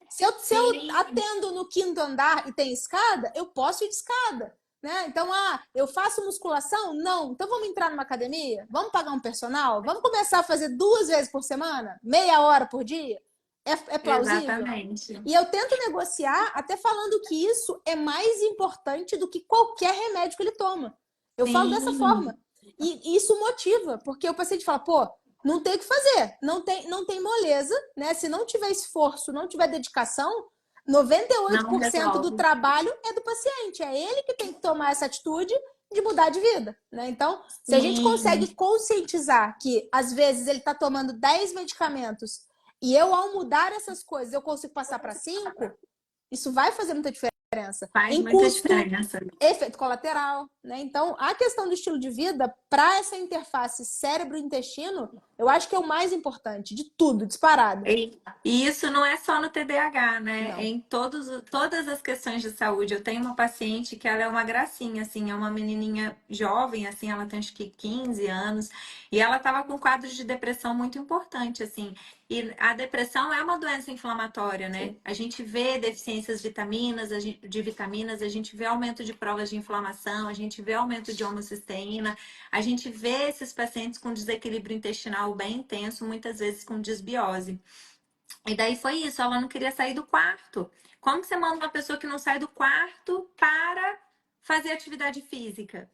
Se eu Sim, atendo no quinto andar e tem escada, eu posso ir de escada. Né? Então, eu faço musculação? Não. Então vamos entrar numa academia? Vamos pagar um personal? Vamos começar a fazer 2 vezes por semana? Meia hora por dia? É plausível? exatamente. E eu tento negociar até falando que isso é mais importante do que qualquer remédio que ele toma. Eu falo dessa Sim, forma. E isso motiva, porque o paciente fala, pô, não tem o que fazer, não tem moleza, né? Se não tiver esforço, não tiver dedicação, não 98% do resolve. trabalho é do paciente. É ele que tem que tomar essa atitude de mudar de vida, né? Então, se a gente Sim. consegue conscientizar que às vezes ele está tomando 10 medicamentos e eu, ao mudar essas coisas, eu consigo passar para 5, isso vai fazer muita diferença. Faz Em muita custo, diferença. efeito colateral, né? Então, a questão do estilo de vida, para essa interface cérebro-intestino, eu acho que é o mais importante de tudo, disparado. E isso não é só no TDAH, né? É Não. em todas as questões de saúde. Eu tenho uma paciente que ela é uma gracinha, assim, é uma menininha jovem, assim, ela tem acho que 15 anos, e ela estava com quadros de depressão muito importante, assim. E a depressão é uma doença inflamatória, né? Sim. A gente vê deficiências de vitaminas, a gente vê aumento de provas de inflamação, a gente vê aumento de homocisteína, a gente vê esses pacientes com desequilíbrio intestinal bem intenso, muitas vezes com desbiose. E daí foi isso, ela não queria sair do quarto. Como que você manda uma pessoa que não sai do quarto para fazer atividade física?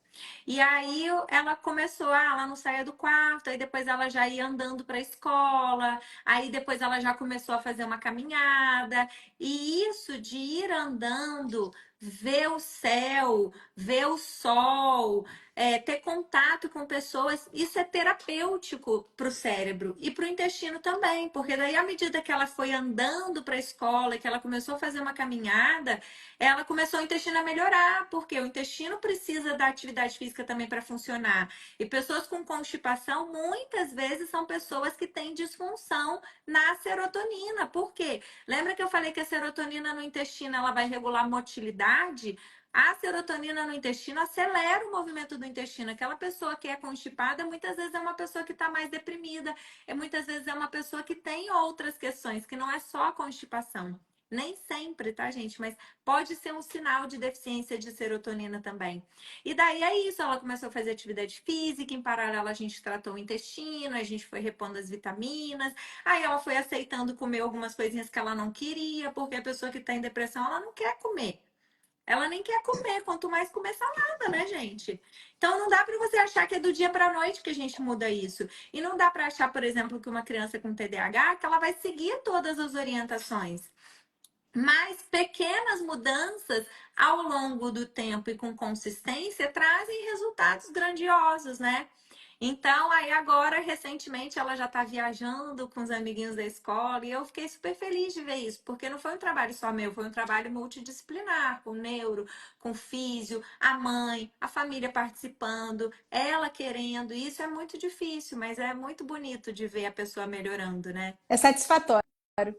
E aí ela começou, ela não saía do quarto, aí depois ela já ia andando para a escola, aí depois ela já começou a fazer uma caminhada. E isso de ir andando, ver o céu, ver o sol, ter contato com pessoas, isso é terapêutico para o cérebro e para o intestino também, porque daí à medida que ela foi andando para a escola, que ela começou a fazer uma caminhada, ela começou o intestino a melhorar, porque o intestino precisa da atividade física também para funcionar. E pessoas com constipação, muitas vezes, são pessoas que têm disfunção na serotonina. Por quê? Lembra que eu falei que a serotonina no intestino ela vai regular a motilidade? A serotonina no intestino acelera o movimento do intestino. Aquela pessoa que é constipada, muitas vezes é uma pessoa que está mais deprimida, e muitas vezes é uma pessoa que tem outras questões, que não é só a constipação. Nem sempre, tá, gente? Mas pode ser um sinal de deficiência de serotonina também. E daí é isso, ela começou a fazer atividade física, em paralelo a gente tratou o intestino, a gente foi repondo as vitaminas, aí ela foi aceitando comer algumas coisinhas que ela não queria, porque a pessoa que está em depressão, ela não quer comer. Ela nem quer comer, quanto mais comer salada, né, gente? Então não dá para você achar que é do dia para a noite que a gente muda isso. E não dá para achar, por exemplo, que uma criança com TDAH, que ela vai seguir todas as orientações. Mas pequenas mudanças ao longo do tempo e com consistência trazem resultados grandiosos, né? Então, aí agora, recentemente, ela já está viajando com os amiguinhos da escola e eu fiquei super feliz de ver isso, porque não foi um trabalho só meu, foi um trabalho multidisciplinar, com neuro, com físio, a mãe, a família participando, ela querendo. E isso é muito difícil, mas é muito bonito de ver a pessoa melhorando, né? É satisfatório,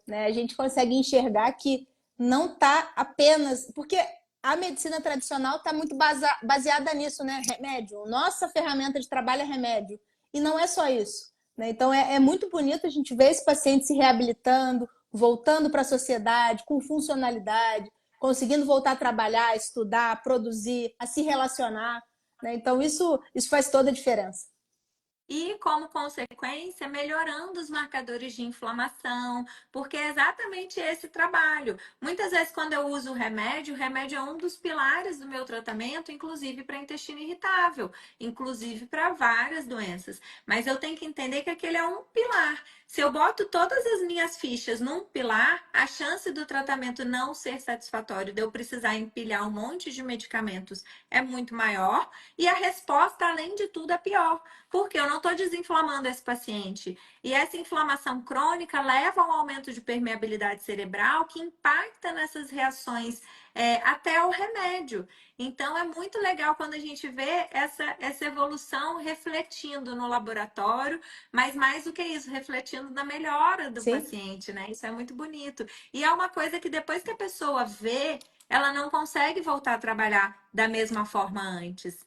né? A gente consegue enxergar que não está apenas... Porque a medicina tradicional está muito baseada nisso, né? Remédio. Nossa ferramenta de trabalho é remédio. E não é só isso, né? Então, é muito bonito a gente ver esse paciente se reabilitando, voltando para a sociedade, com funcionalidade, conseguindo voltar a trabalhar, a estudar, a produzir, a se relacionar, né? Então, isso faz toda a diferença. E, como consequência, melhorando os marcadores de inflamação, porque é exatamente esse trabalho. Muitas vezes, quando eu uso o remédio é um dos pilares do meu tratamento, inclusive para intestino irritável, inclusive para várias doenças. Mas eu tenho que entender que aquele é um pilar. Se eu boto todas as minhas fichas num pilar, a chance do tratamento não ser satisfatório, de eu precisar empilhar um monte de medicamentos, é muito maior. E a resposta, além de tudo, é pior. Porque eu não estou desinflamando esse paciente. E essa inflamação crônica leva a um aumento de permeabilidade cerebral que impacta nessas reações até o remédio. Então é muito legal quando a gente vê essa evolução refletindo no laboratório, mas mais do que isso, refletindo na melhora do Sim. paciente, né? Isso é muito bonito. E é uma coisa que depois que a pessoa vê, ela não consegue voltar a trabalhar da mesma forma antes.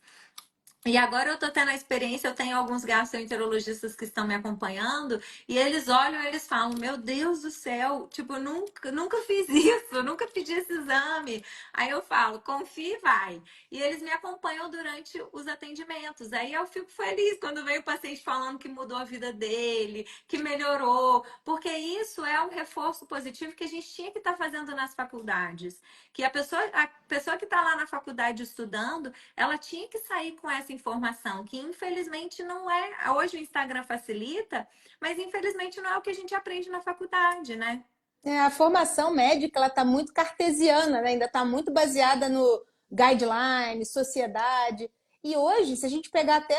E agora eu tô tendo a experiência, eu tenho alguns gastroenterologistas que estão me acompanhando, e eles olham e eles falam, meu Deus do céu, tipo, nunca fiz isso, nunca pedi esse exame. Aí eu falo, confia e vai. E eles me acompanham durante os atendimentos. Aí eu fico feliz quando vem o paciente falando que mudou a vida dele, que melhorou, porque isso é um reforço positivo que a gente tinha que estar fazendo nas faculdades. Que a pessoa que está lá na faculdade estudando, ela tinha que sair com essa informação, que infelizmente não é. Hoje o Instagram facilita, mas infelizmente não é o que a gente aprende na faculdade, né? A formação médica ela está muito cartesiana, né? Ainda está muito baseada no guideline, sociedade. E hoje, se a gente pegar até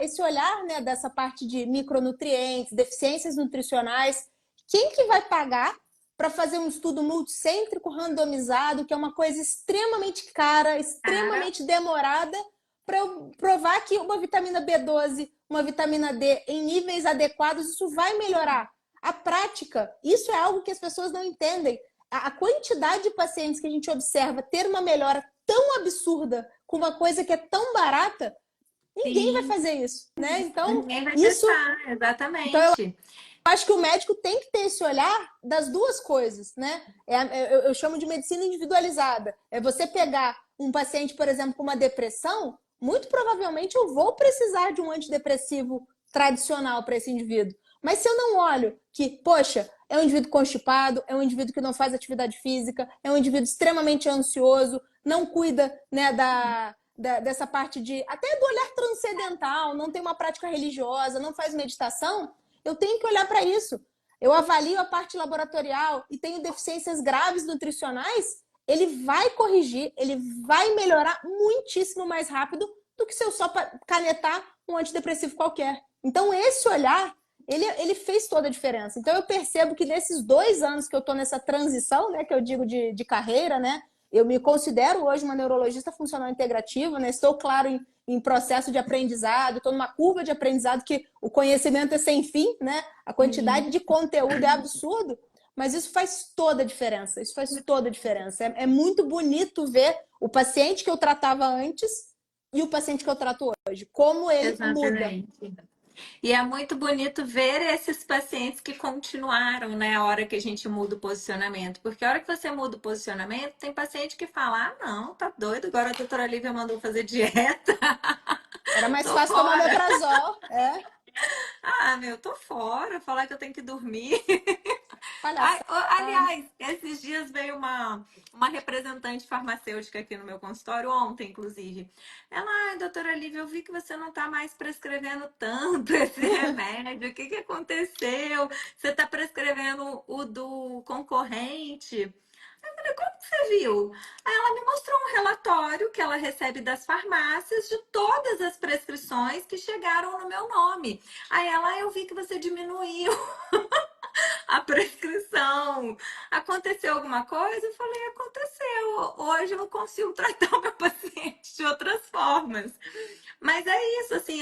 esse olhar, né, dessa parte de micronutrientes, deficiências nutricionais, quem que vai pagar para fazer um estudo multicêntrico randomizado, que é uma coisa extremamente cara, Cara, extremamente demorada, para eu provar que uma vitamina B12, uma vitamina D em níveis adequados, isso vai melhorar? A prática, isso é algo que as pessoas não entendem. A quantidade de pacientes que a gente observa ter uma melhora tão absurda com uma coisa que é tão barata, ninguém vai sim, fazer isso, né? Então, ninguém vai isso, testar, então eu exatamente. acho que o médico tem que ter esse olhar das duas coisas, né? Eu chamo de medicina individualizada. É você pegar um paciente, por exemplo, com uma depressão, muito provavelmente eu vou precisar de um antidepressivo tradicional para esse indivíduo. Mas se eu não olho que, poxa, é um indivíduo constipado, é um indivíduo que não faz atividade física, é um indivíduo extremamente ansioso, não cuida, né, dessa parte de até do olhar transcendental, não tem uma prática religiosa, não faz meditação, eu tenho que olhar para isso. Eu avalio a parte laboratorial e tenho deficiências graves nutricionais, ele vai corrigir, ele vai melhorar muitíssimo mais rápido do que se eu só canetar um antidepressivo qualquer. Então, esse olhar, ele fez toda a diferença. Então, eu percebo que nesses 2 anos que eu estou nessa transição, né, que eu digo de carreira, né, eu me considero hoje uma neurologista funcional integrativa, né, estou, claro, em processo de aprendizado, estou numa curva de aprendizado que o conhecimento é sem fim, né, a quantidade de conteúdo é absurdo, mas isso faz toda a diferença. Isso faz toda a diferença. É muito bonito ver o paciente que eu tratava antes e o paciente que eu trato hoje. Como ele muda. Exatamente. E é muito bonito ver esses pacientes que continuaram, né, a hora que a gente muda o posicionamento. Porque a hora que você muda o posicionamento, tem paciente que fala: ah, não, tá doido, agora a doutora Lívia mandou fazer dieta. Era mais Tô fácil tomar fora. omeprazol. Ah, meu, tô fora. Falar que eu tenho que dormir. Ai, Palhaçada. aliás, esses dias veio uma representante farmacêutica aqui no meu consultório, ontem, inclusive. Ela, ai, doutora Lívia, eu vi que você não tá mais prescrevendo tanto esse remédio. O que que aconteceu? Você tá prescrevendo o do concorrente? Eu falei, como que você viu? Aí ela me mostrou um relatório que ela recebe das farmácias de todas as prescrições que chegaram no meu nome. Aí ela, eu vi que você diminuiu a prescrição. Aconteceu alguma coisa? Eu falei, aconteceu. Hoje eu consigo tratar o meu paciente de outras formas. Mas é isso, assim,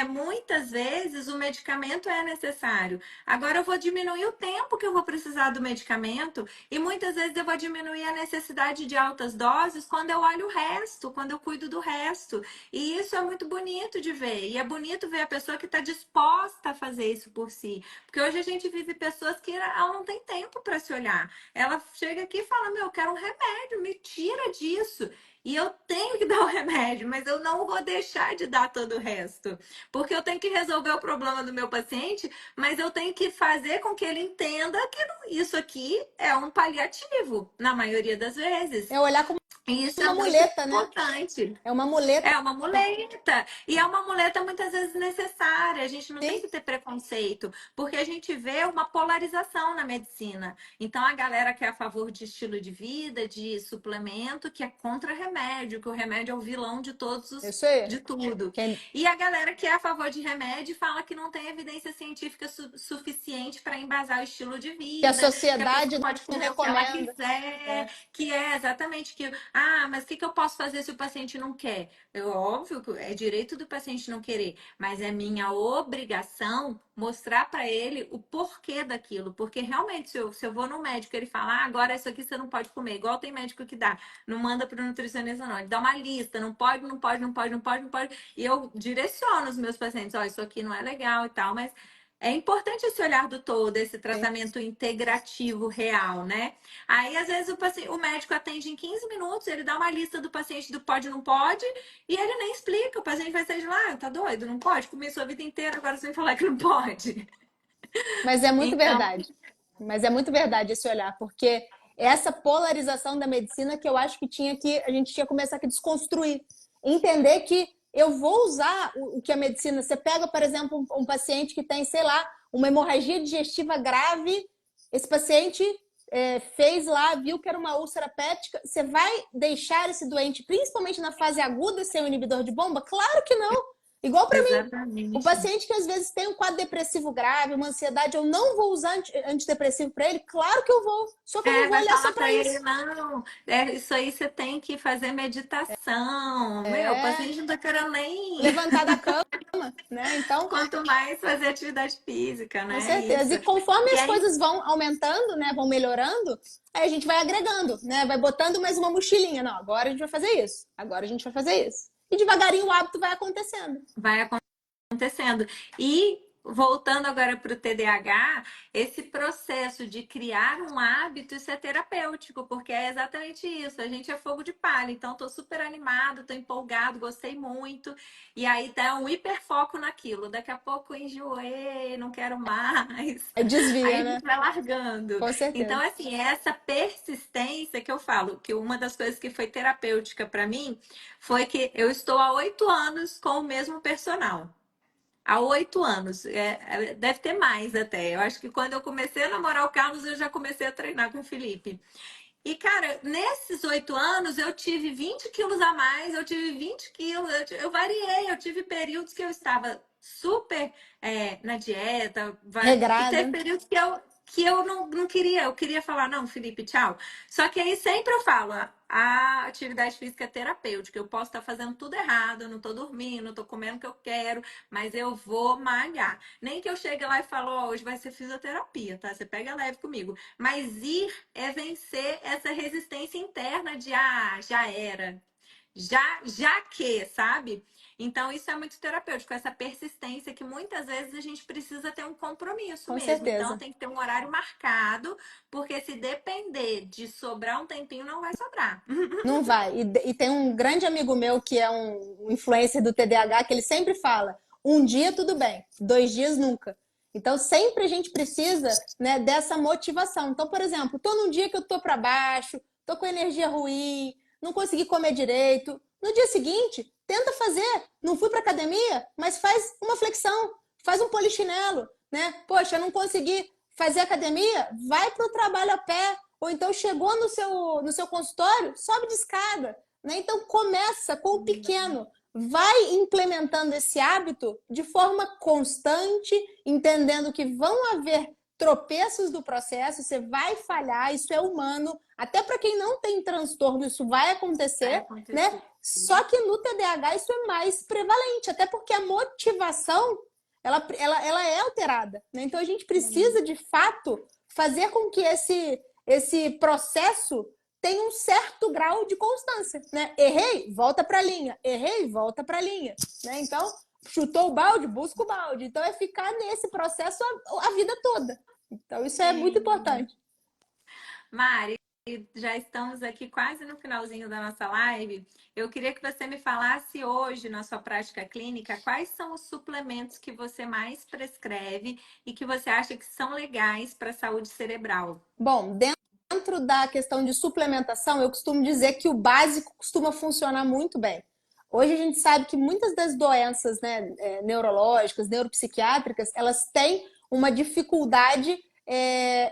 muitas vezes o medicamento é necessário. Agora eu vou diminuir o tempo que eu vou precisar do medicamento e muitas vezes eu vou diminuir a necessidade de altas doses quando eu olho o resto, quando eu cuido do resto. E isso é muito bonito de ver. E é bonito ver a pessoa que está disposta a fazer isso por si. Porque hoje a gente vive pessoas que ela não tem tempo para se olhar. Ela chega aqui e fala: meu, eu quero um remédio, me tira disso. E eu tenho que dar o remédio, mas eu não vou deixar de dar todo o resto. Porque eu tenho que resolver o problema do meu paciente, mas eu tenho que fazer com que ele entenda que isso aqui é um paliativo, na maioria das vezes. É olhar como E isso é uma muito muleta, né? importante. É uma muleta. É uma muleta. E é uma muleta muitas vezes necessária. A gente não tem Sim. que ter preconceito, porque a gente vê uma polarização na medicina. Então, a galera que é a favor de estilo de vida, de suplemento, que é contra remédio, que o remédio é o vilão de todos Isso aí. de tudo. Quem... E a galera que é a favor de remédio fala que não tem evidência científica suficiente para embasar o estilo de Que a vida, que a pessoa sociedade pode não comer o que ela recomenda. quiser, É. que é exatamente que, ah, mas o que eu posso fazer se o paciente não quer? Óbvio que é direito do paciente não querer, mas é minha obrigação mostrar para ele o porquê daquilo. Porque realmente, se eu vou no médico e ele fala, ah, agora isso aqui você não pode comer, igual tem médico que dá, não manda para o nutricionista, não. Ele dá uma lista, não pode, não pode, não pode, não pode, não pode. E eu direciono os meus pacientes, ó, isso aqui não é legal e tal, mas é importante esse olhar do todo, esse tratamento integrativo real, né? Aí, às vezes, o médico atende em 15 minutos, ele dá uma lista do paciente do pode e não pode, e ele nem explica. O paciente vai sair de lá, ah, tá doido, não pode? Comi sua vida inteira, agora você vem falar que não pode. Mas é muito Então, verdade. Mas é muito verdade esse olhar, porque essa polarização da medicina que eu acho que a gente tinha que começar a desconstruir. Entender que eu vou usar o que a medicina. Você pega, por exemplo, um paciente que tem, sei lá, uma hemorragia digestiva grave, esse paciente fez lá, viu que era uma úlcera péptica, você vai deixar esse doente, principalmente na fase aguda, ser um inibidor de bomba? Claro que não. Igual para mim. O exatamente. paciente que às vezes tem um quadro depressivo grave, uma ansiedade, eu não vou usar antidepressivo para ele? Claro que eu vou. Só que eu não vou Vai olhar só falar para para ele, isso. não, isso aí você tem que fazer meditação. Meu, o É paciente não tá querendo nem, levantar da cama, né? Então, quanto mais fazer atividade física, com né? certeza. Isso. E conforme E as aí coisas vão aumentando, né, vão melhorando, aí a gente vai agregando, né? Vai botando mais uma mochilinha. Não, agora a gente vai fazer isso. Agora a gente vai fazer isso. E devagarinho o hábito vai acontecendo. vai acontecendo. E voltando agora para o TDAH, esse processo de criar um hábito, isso é terapêutico, porque é exatamente isso. A gente é fogo de palha, então tô super animado, tô empolgado, gostei muito. E aí dá um hiperfoco naquilo. Daqui a pouco eu enjoei, não quero mais. Aí desvia, Aí a né? gente vai largando. Com Então, certeza. assim, essa persistência que eu falo, que uma das coisas que foi terapêutica para mim foi que eu estou há 8 anos com o mesmo personal. Há 8 anos. Deve ter mais até. Eu acho que quando eu comecei a namorar o Carlos, eu já comecei a treinar com o Felipe. E, cara, nesses 8 anos eu tive 20 quilos a mais, eu tive 20 quilos, eu variei, eu tive períodos que eu estava super na dieta, e Regrada. teve períodos que eu não queria, eu queria falar, não, Felipe, tchau. Só que aí sempre eu falo, a atividade física é terapêutica, eu posso estar fazendo tudo errado, eu não tô dormindo, não tô comendo o que eu quero, mas eu vou malhar. Nem que eu chegue lá e falo, ó, hoje vai ser fisioterapia, tá? Você pega leve comigo. Mas ir é vencer essa resistência interna de já era, já que, sabe? Então isso é muito terapêutico, essa persistência que muitas vezes a gente precisa ter um compromisso Com mesmo. Então certeza. tem que ter um horário marcado, porque se depender de sobrar um tempinho, não vai sobrar. Não vai. E tem um grande amigo meu que é um influencer do TDAH que ele sempre fala: um dia tudo bem, 2 dias nunca. Então sempre a gente precisa, né, dessa motivação. Então, por exemplo, tô num dia que eu tô para baixo, tô com energia ruim, não consegui comer direito. No dia seguinte, tenta fazer. Não fui para academia, mas faz uma flexão, faz um polichinelo, né? Poxa, eu não consegui fazer academia, vai para o trabalho a pé, ou então chegou no seu consultório, sobe de escada. Né? Então começa com o pequeno. Vai implementando esse hábito de forma constante, entendendo que vão haver tropeços do processo, você vai falhar, isso é humano. Até para quem não tem transtorno, isso vai Vai acontecer, né? acontecer. Só que no TDAH isso é mais prevalente, até porque a motivação ela é alterada. Né? Então a gente precisa, de fato, fazer com que esse processo tenha um certo grau de constância. Né? Errei, volta para a linha. Errei, volta para a linha. Né? Então, chutou o balde, busca o balde. Então é ficar nesse processo a vida toda. Então isso é muito Sim. importante. Mari, já estamos aqui quase no finalzinho da nossa live. Eu queria que você me falasse hoje, na sua prática clínica, quais são os suplementos que você mais prescreve e que você acha que são legais para a saúde cerebral. Bom, dentro da questão de suplementação, eu costumo dizer que o básico costuma funcionar muito bem. Hoje a gente sabe que muitas das doenças, né, neurológicas, neuropsiquiátricas, elas têm uma dificuldade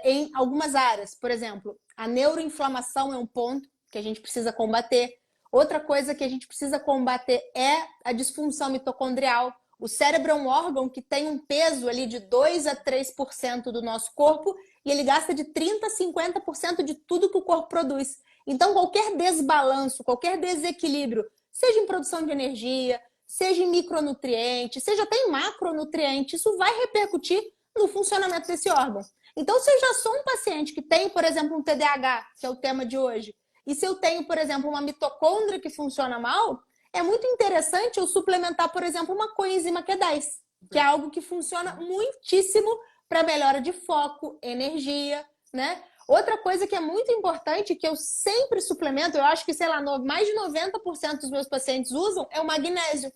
em algumas áreas. Por exemplo, a neuroinflamação é um ponto que a gente precisa combater. Outra coisa que a gente precisa combater é a disfunção mitocondrial. O cérebro é um órgão que tem um peso ali de 2 a 3% do nosso corpo e ele gasta de 30 a 50% de tudo que o corpo produz. Então, qualquer desbalanço, qualquer desequilíbrio, seja em produção de energia, seja em micronutrientes, seja até em macronutrientes, isso vai repercutir no funcionamento desse órgão. Então, se eu já sou um paciente que tem, por exemplo, um TDAH, que é o tema de hoje, e se eu tenho, por exemplo, uma mitocôndria que funciona mal, é muito interessante eu suplementar, por exemplo, uma coenzima Q10, que é algo que funciona muitíssimo para melhora de foco, energia, né? Outra coisa que é muito importante, que eu sempre suplemento, eu acho que, sei lá, mais de 90% dos meus pacientes usam, é o magnésio.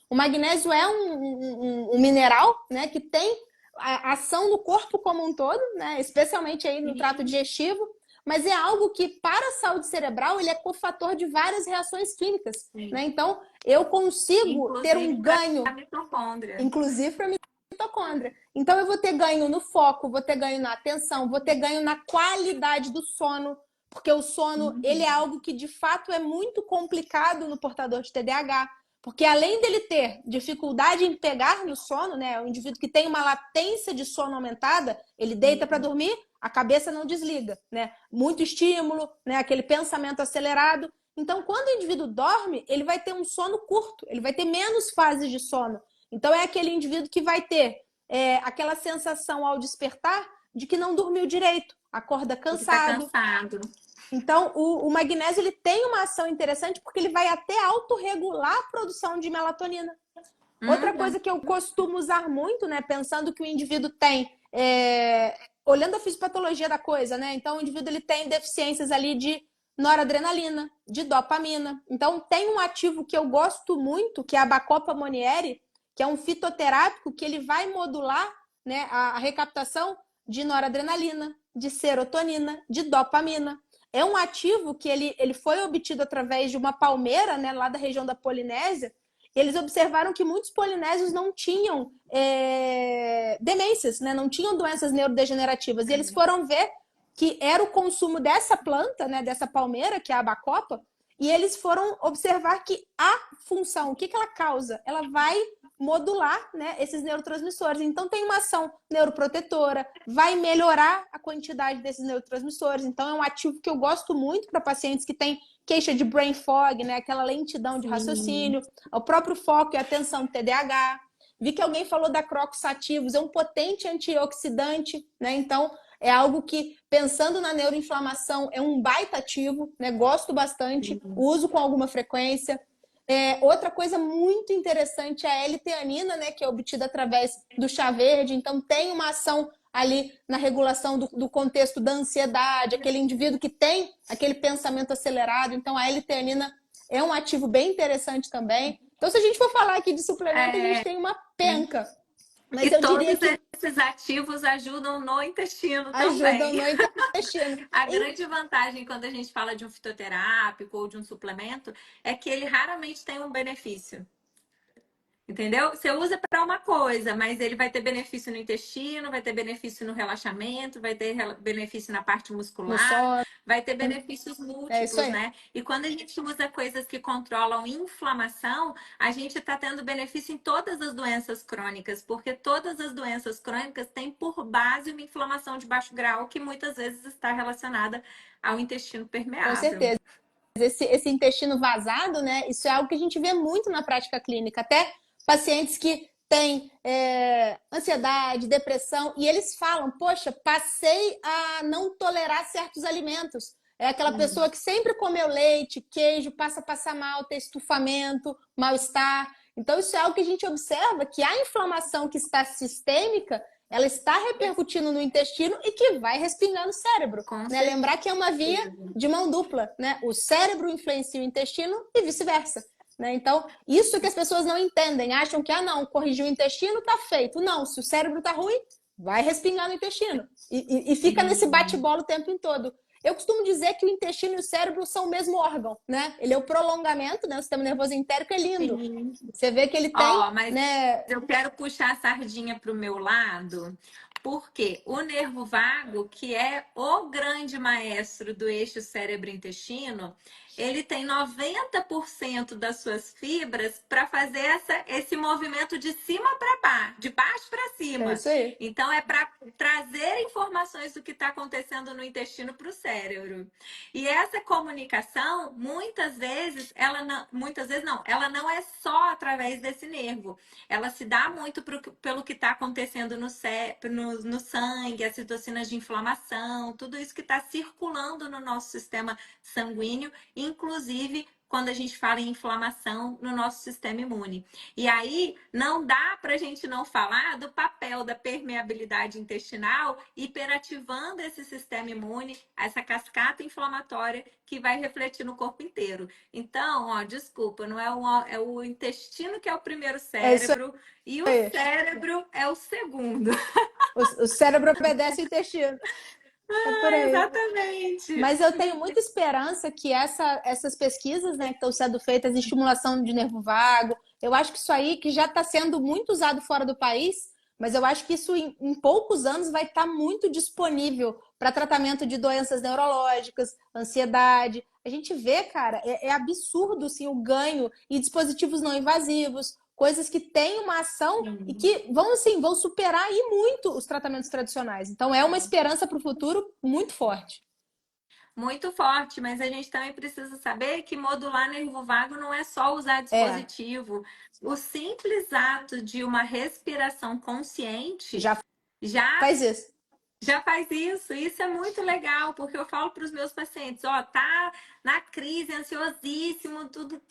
O magnésio é um mineral, né, que tem a ação no corpo como um todo, né, especialmente aí no trato digestivo, mas é algo que, para a saúde cerebral, ele é cofator de várias reações químicas. Né? Então, eu consigo ter um Inclusive para ganho, a mitocôndria. inclusive para mitocôndria. Então, eu vou ter ganho no foco, vou ter ganho na atenção, vou ter ganho na qualidade do sono, porque o sono, ele é algo que, de fato, é muito complicado no portador de TDAH. Porque além dele ter dificuldade em pegar no sono, né, o indivíduo que tem uma latência de sono aumentada, ele deita para dormir, a cabeça não desliga, né? Muito estímulo, né, aquele pensamento acelerado. Então, quando o indivíduo dorme, ele vai ter um sono curto, ele vai ter menos fases de sono. Então, é aquele indivíduo que vai ter aquela sensação ao despertar de que não dormiu direito, acorda Porque está cansado. cansado. Então, o magnésio ele tem uma ação interessante porque ele vai até autorregular a produção de melatonina. Outra coisa que eu costumo usar muito, né, pensando que o indivíduo tem, olhando a fisiopatologia da coisa, né, então o indivíduo ele tem deficiências ali de noradrenalina, de dopamina. Então, tem um ativo que eu gosto muito, que é a Bacopa monnieri, que é um fitoterápico que ele vai modular, né, a recaptação de noradrenalina, de serotonina, de dopamina. É um ativo que ele foi obtido através de uma palmeira, né, lá da região da Polinésia. Eles observaram que muitos polinésios não tinham demências, né, não tinham doenças neurodegenerativas. E eles foram ver que era o consumo dessa planta, né, dessa palmeira, que é a bacopa, e eles foram observar que a função, o que ela causa? Ela vai modular, né, esses neurotransmissores. Então, tem uma ação neuroprotetora, vai melhorar a quantidade desses neurotransmissores. Então, é um ativo que eu gosto muito para pacientes que têm queixa de brain fog, né, aquela lentidão de raciocínio, o próprio foco e atenção TDAH. Vi que alguém falou da Crocosativos, é um potente antioxidante, né? Então, é algo que, pensando na neuroinflamação, é um baita ativo, né? Gosto bastante, uso com alguma frequência. Outra coisa muito interessante é a L-teanina, né? Que é obtida através do chá verde. Então, tem uma ação ali na regulação do contexto da ansiedade, aquele indivíduo que tem aquele pensamento acelerado. Então, a L-teanina é um ativo bem interessante também. Então, se a gente for falar aqui de suplemento, a gente tem uma penca. Mas e eu todos diria que esses ativos ajudam no intestino ajudam também. no intestino. A grande vantagem quando a gente fala de um fitoterápico ou de um suplemento é que ele raramente tem um benefício. Entendeu? Você usa para uma coisa, mas ele vai ter benefício no intestino, vai ter benefício no relaxamento, vai ter benefício na parte No muscular, sono. vai ter benefícios É isso múltiplos, aí. né? E quando a gente usa coisas que controlam inflamação, a gente está tendo benefício em todas as doenças crônicas, porque todas as doenças crônicas têm por base uma inflamação de baixo grau que muitas vezes está relacionada ao intestino Com permeável. certeza. Esse intestino vazado, né? Isso é algo que a gente vê muito na prática clínica. Até pacientes que têm ansiedade, depressão, e eles falam: poxa, passei a não tolerar certos alimentos. É aquela pessoa que sempre comeu leite, queijo, passa a passar mal, ter estufamento, mal-estar. Então, isso é algo que a gente observa, que a inflamação que está sistêmica, ela está repercutindo no intestino e que vai respingar no cérebro. Né? Lembrar que é uma via de mão dupla, né? O cérebro influencia o intestino e vice-versa. Né? Então, isso que as pessoas não entendem, acham que, não, corrigir o intestino, tá feito. Não, se o cérebro tá ruim, vai respingar no intestino. E fica nesse bate-bola o tempo todo. Eu costumo dizer que o intestino e o cérebro são o mesmo órgão, né? Ele é o prolongamento, né? O sistema nervoso entérico é lindo. Sim. Você vê que ele tem, Mas né? eu quero puxar a sardinha para o meu lado, porque o nervo vago, que é o grande maestro do eixo cérebro-intestino, ele tem 90% das suas fibras para fazer esse movimento de cima para baixo, de baixo para cima. É isso aí. Então, é para trazer informações do que está acontecendo no intestino para o cérebro. E essa comunicação, muitas vezes ela não é só através desse nervo. Ela se dá muito pelo que está acontecendo no sangue, as citocinas de inflamação, tudo isso que está circulando no nosso sistema sanguíneo, inclusive quando a gente fala em inflamação no nosso sistema imune. E aí, não dá para a gente não falar do papel da permeabilidade intestinal hiperativando esse sistema imune, essa cascata inflamatória que vai refletir no corpo inteiro. Então, desculpa, não é o intestino que é o primeiro cérebro e o cérebro é o segundo. O cérebro obedece o intestino. É por aí. Exatamente. Mas eu tenho muita esperança que essas pesquisas, né, que estão sendo feitas de estimulação de nervo vago, eu acho que isso aí que já está sendo muito usado fora do país, mas eu acho que isso em poucos anos vai estar muito disponível para tratamento de doenças neurológicas, ansiedade. A gente vê, cara, é absurdo assim, o ganho em dispositivos não invasivos, coisas que têm uma ação e que vão superar e muito os tratamentos tradicionais. Então é uma esperança para o futuro muito forte. Muito forte, mas a gente também precisa saber que modular nervo vago não é só usar dispositivo. O simples ato de uma respiração consciente Já já faz isso. já faz isso. Isso é muito legal, porque eu falo para os meus pacientes, tá na crise, ansiosíssimo, tudo,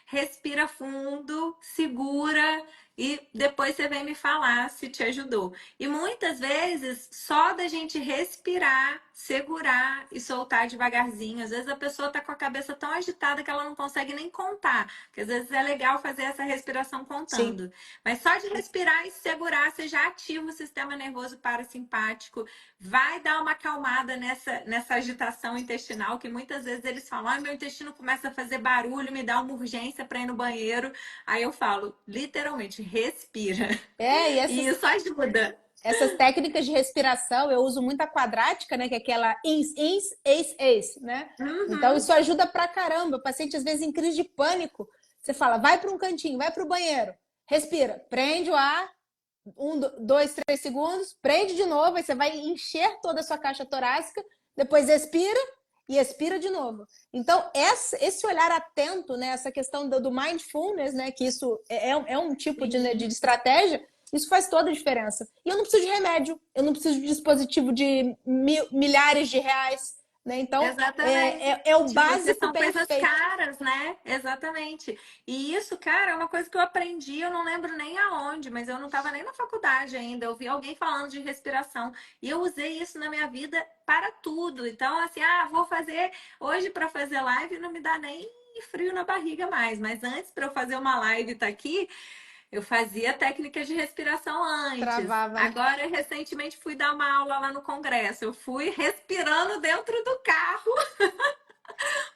respira fundo, segura e depois você vem me falar se te ajudou. E muitas vezes, só da gente respirar, segurar e soltar devagarzinho. Às vezes a pessoa tá com a cabeça tão agitada que ela não consegue nem contar. Porque às vezes é legal fazer essa respiração contando. Sim. Mas só de respirar e segurar, você já ativa o sistema nervoso parasimpático. Vai dar uma acalmada nessa agitação intestinal, que muitas vezes eles falam, meu intestino começa a fazer barulho, me dá uma urgência para ir no banheiro. Aí eu falo, literalmente, respira. E isso ajuda. essas técnicas de respiração, eu uso muito a quadrática, né? Que é aquela ins, ins, eis, eis, né? Então, Uhum. isso ajuda pra caramba. O paciente, às vezes, em crise de pânico, você fala, vai para um cantinho, vai para o banheiro, respira, prende o ar, 1, 2, 3 segundos, prende de novo, aí você vai encher toda a sua caixa torácica, depois expira e expira de novo. Então, esse olhar atento, né, essa questão do mindfulness, né, que isso é um tipo de Sim, estratégia, isso faz toda a diferença. E eu não preciso de remédio, eu não preciso de dispositivo de milhares de reais, né? Então, exatamente. é o Porque básico são bem coisas feito. caras, né? Exatamente. E isso, cara, é uma coisa que eu aprendi, eu não lembro nem aonde, mas eu não estava nem na faculdade ainda. Eu vi alguém falando de respiração e eu usei isso na minha vida para tudo. Então, assim, vou fazer hoje para fazer live não me dá nem frio na barriga mais, mas antes para eu fazer uma live e tá aqui, eu fazia técnicas de respiração antes. Travava, né? Agora, recentemente, fui dar uma aula lá no congresso. Eu fui respirando dentro do carro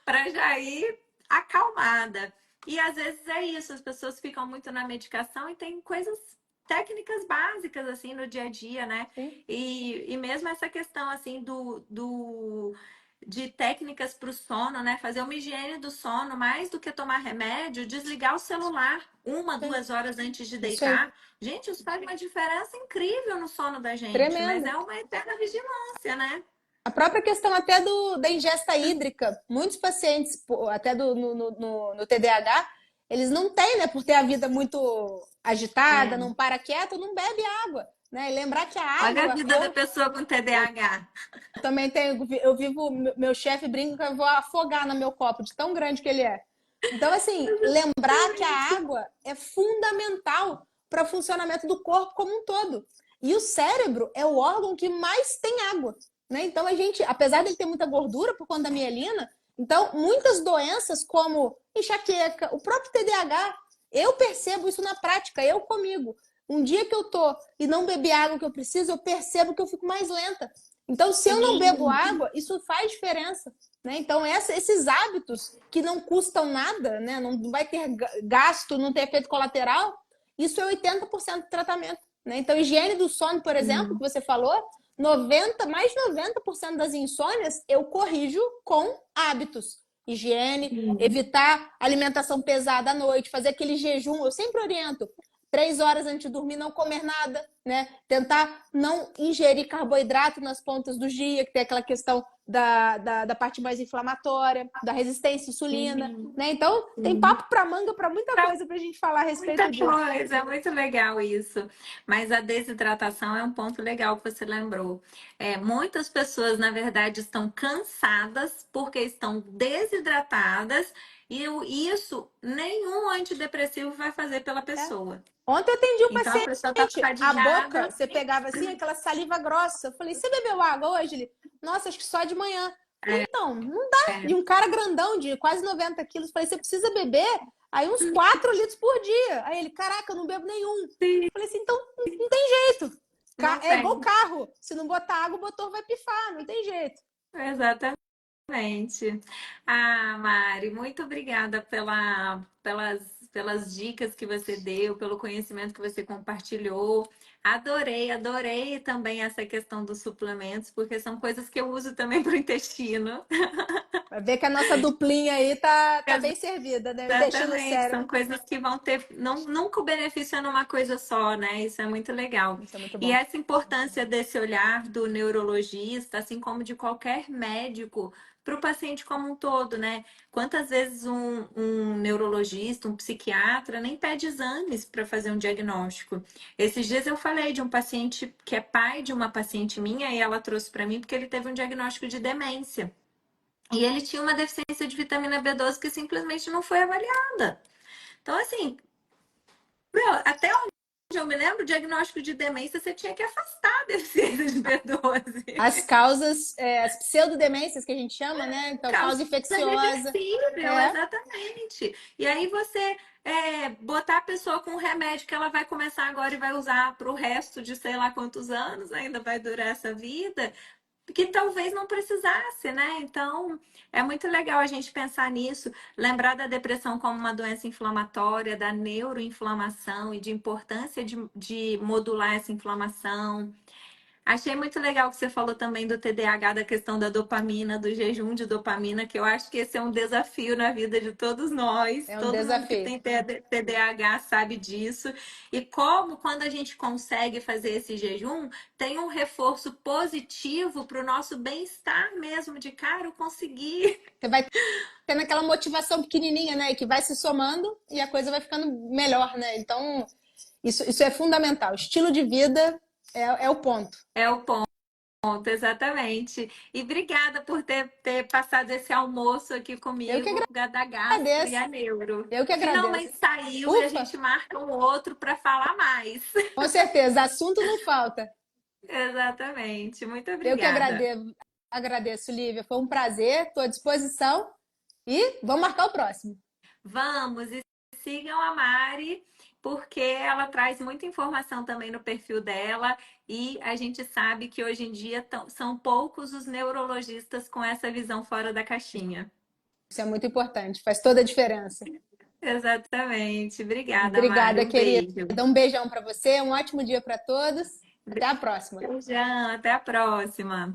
para já ir acalmada. E às vezes é isso, as pessoas ficam muito na medicação e tem coisas técnicas básicas assim no dia a dia, né? Sim. E mesmo essa questão assim de técnicas para o sono, né? Fazer uma higiene do sono, mais do que tomar remédio, desligar o celular 1, 2 horas antes de Isso aí. deitar. Gente, isso faz uma diferença incrível no sono da gente, mas Tremendo. é uma eterna vigilância, né? A própria questão até da ingesta hídrica. Muitos pacientes, até no TDAH, eles não têm, né? Por ter a vida muito agitada, É. não para quieto, não bebe água. Né? E lembrar que a Olha a água, vida da pessoa com eu TDAH. também tenho, eu vivo, meu chefe brinca que eu vou afogar no meu copo, de tão grande que ele é. Então, assim, lembrar que a água é fundamental para o funcionamento do corpo como um todo. E o cérebro é o órgão que mais tem água. Né? Então, a gente, apesar de ele ter muita gordura por conta da mielina, então, muitas doenças como enxaqueca, o próprio TDAH, eu percebo isso na prática, eu comigo. Um dia que eu tô e não bebi a água que eu preciso, eu percebo que eu fico mais lenta. Então, se eu não bebo Sim. água, isso faz diferença. Né? Então, esses hábitos que não custam nada, né? Não vai ter gasto, não ter efeito colateral, isso é 80% do tratamento. Né? Então, higiene do sono, por exemplo, que você falou, mais de 90% das insônias eu corrijo com hábitos. Higiene, Sim. evitar alimentação pesada à noite, fazer aquele jejum. Eu sempre oriento 3 horas antes de dormir, não comer nada, né? Tentar não ingerir carboidrato nas pontas do dia, que tem aquela questão da parte mais inflamatória, da resistência à insulina, Sim. né? Então, tem Sim. papo para manga para muita Pra coisa para a gente falar a respeito muita disso. coisa, é muito legal isso. Mas a desidratação é um ponto legal que você lembrou. Muitas pessoas, na verdade, estão cansadas porque estão desidratadas e isso nenhum antidepressivo vai fazer pela É. pessoa. Ontem eu atendi um Então a pessoa está paciente, a boca, fadigarda. você pegava assim, aquela saliva grossa. Eu falei, você bebeu água hoje? Ele, nossa, acho que só de manhã. Eu falei, então, não dá. E um cara grandão de quase 90 quilos, eu falei, você precisa beber aí uns 4 litros por dia. Aí ele, caraca, eu não bebo nenhum. Eu Sim, falei assim, então não tem jeito. não É igual tem. carro. Se não botar água, o motor vai pifar, não tem jeito. Exatamente. Mari, muito obrigada pelas dicas que você deu, pelo conhecimento que você compartilhou. Adorei, adorei também essa questão dos suplementos, porque são coisas que eu uso também para o intestino. Vai ver que a nossa duplinha aí tá bem servida, né? O intestino e o Exatamente, são cérebro. coisas que vão ter, não, nunca o benefício é numa coisa só, né? Isso é muito legal. Isso é muito E bom. essa importância desse olhar do neurologista, assim como de qualquer médico, para o paciente como um todo, né? Quantas vezes um neurologista, um psiquiatra, nem pede exames para fazer um diagnóstico. Esses dias eu falei de um paciente que é pai de uma paciente minha e ela trouxe para mim porque ele teve um diagnóstico de demência. E ele tinha uma deficiência de vitamina B12 que simplesmente não foi avaliada. Então, assim, meu, até onde eu me lembro, o diagnóstico de demência você tinha que afastar a deficiência de B12. As causas, as pseudodemências que a gente chama, né? Então, Causa causa infecciosa. reversível, É, exatamente. E aí você botar a pessoa com um remédio que ela vai começar agora e vai usar para o resto de sei lá quantos anos, ainda vai durar essa vida. que talvez não precisasse, né? Então, é muito legal a gente pensar nisso, lembrar da depressão como uma doença inflamatória, da neuroinflamação e de importância de modular essa inflamação. Achei muito legal que você falou também do TDAH, da questão da dopamina, do jejum de dopamina, que eu acho que esse é um desafio na vida de todos nós. É um Todo mundo que desafio. tem TDAH sabe disso. E como, quando a gente consegue fazer esse jejum, tem um reforço positivo para o nosso bem-estar mesmo, de cara, eu consegui. Você vai tendo aquela motivação pequenininha, né? Que vai se somando e a coisa vai ficando melhor, né? Então, isso é fundamental. Estilo de vida é o ponto. É o ponto. Exatamente. E obrigada por ter passado esse almoço aqui Eu que comigo, da gastro e agradeço. a neuro. Eu que agradeço. Finalmente saiu e a Ufa, gente marca um outro para falar mais. com certeza. Assunto não falta. Exatamente. Muito Eu que obrigada. agradeço, Lívia. Foi um prazer. Estou à disposição. E vamos marcar o próximo. Vamos e sigam a Mari, porque ela traz muita informação também no perfil dela e a gente sabe que hoje em dia são poucos os neurologistas com essa visão fora da caixinha. Isso é muito importante. Faz toda a diferença. Exatamente. Obrigada, Mari. Obrigada, Um querida. beijo. Um beijão para você. Um ótimo dia para todos. Até a próxima. Beijão. Até a próxima.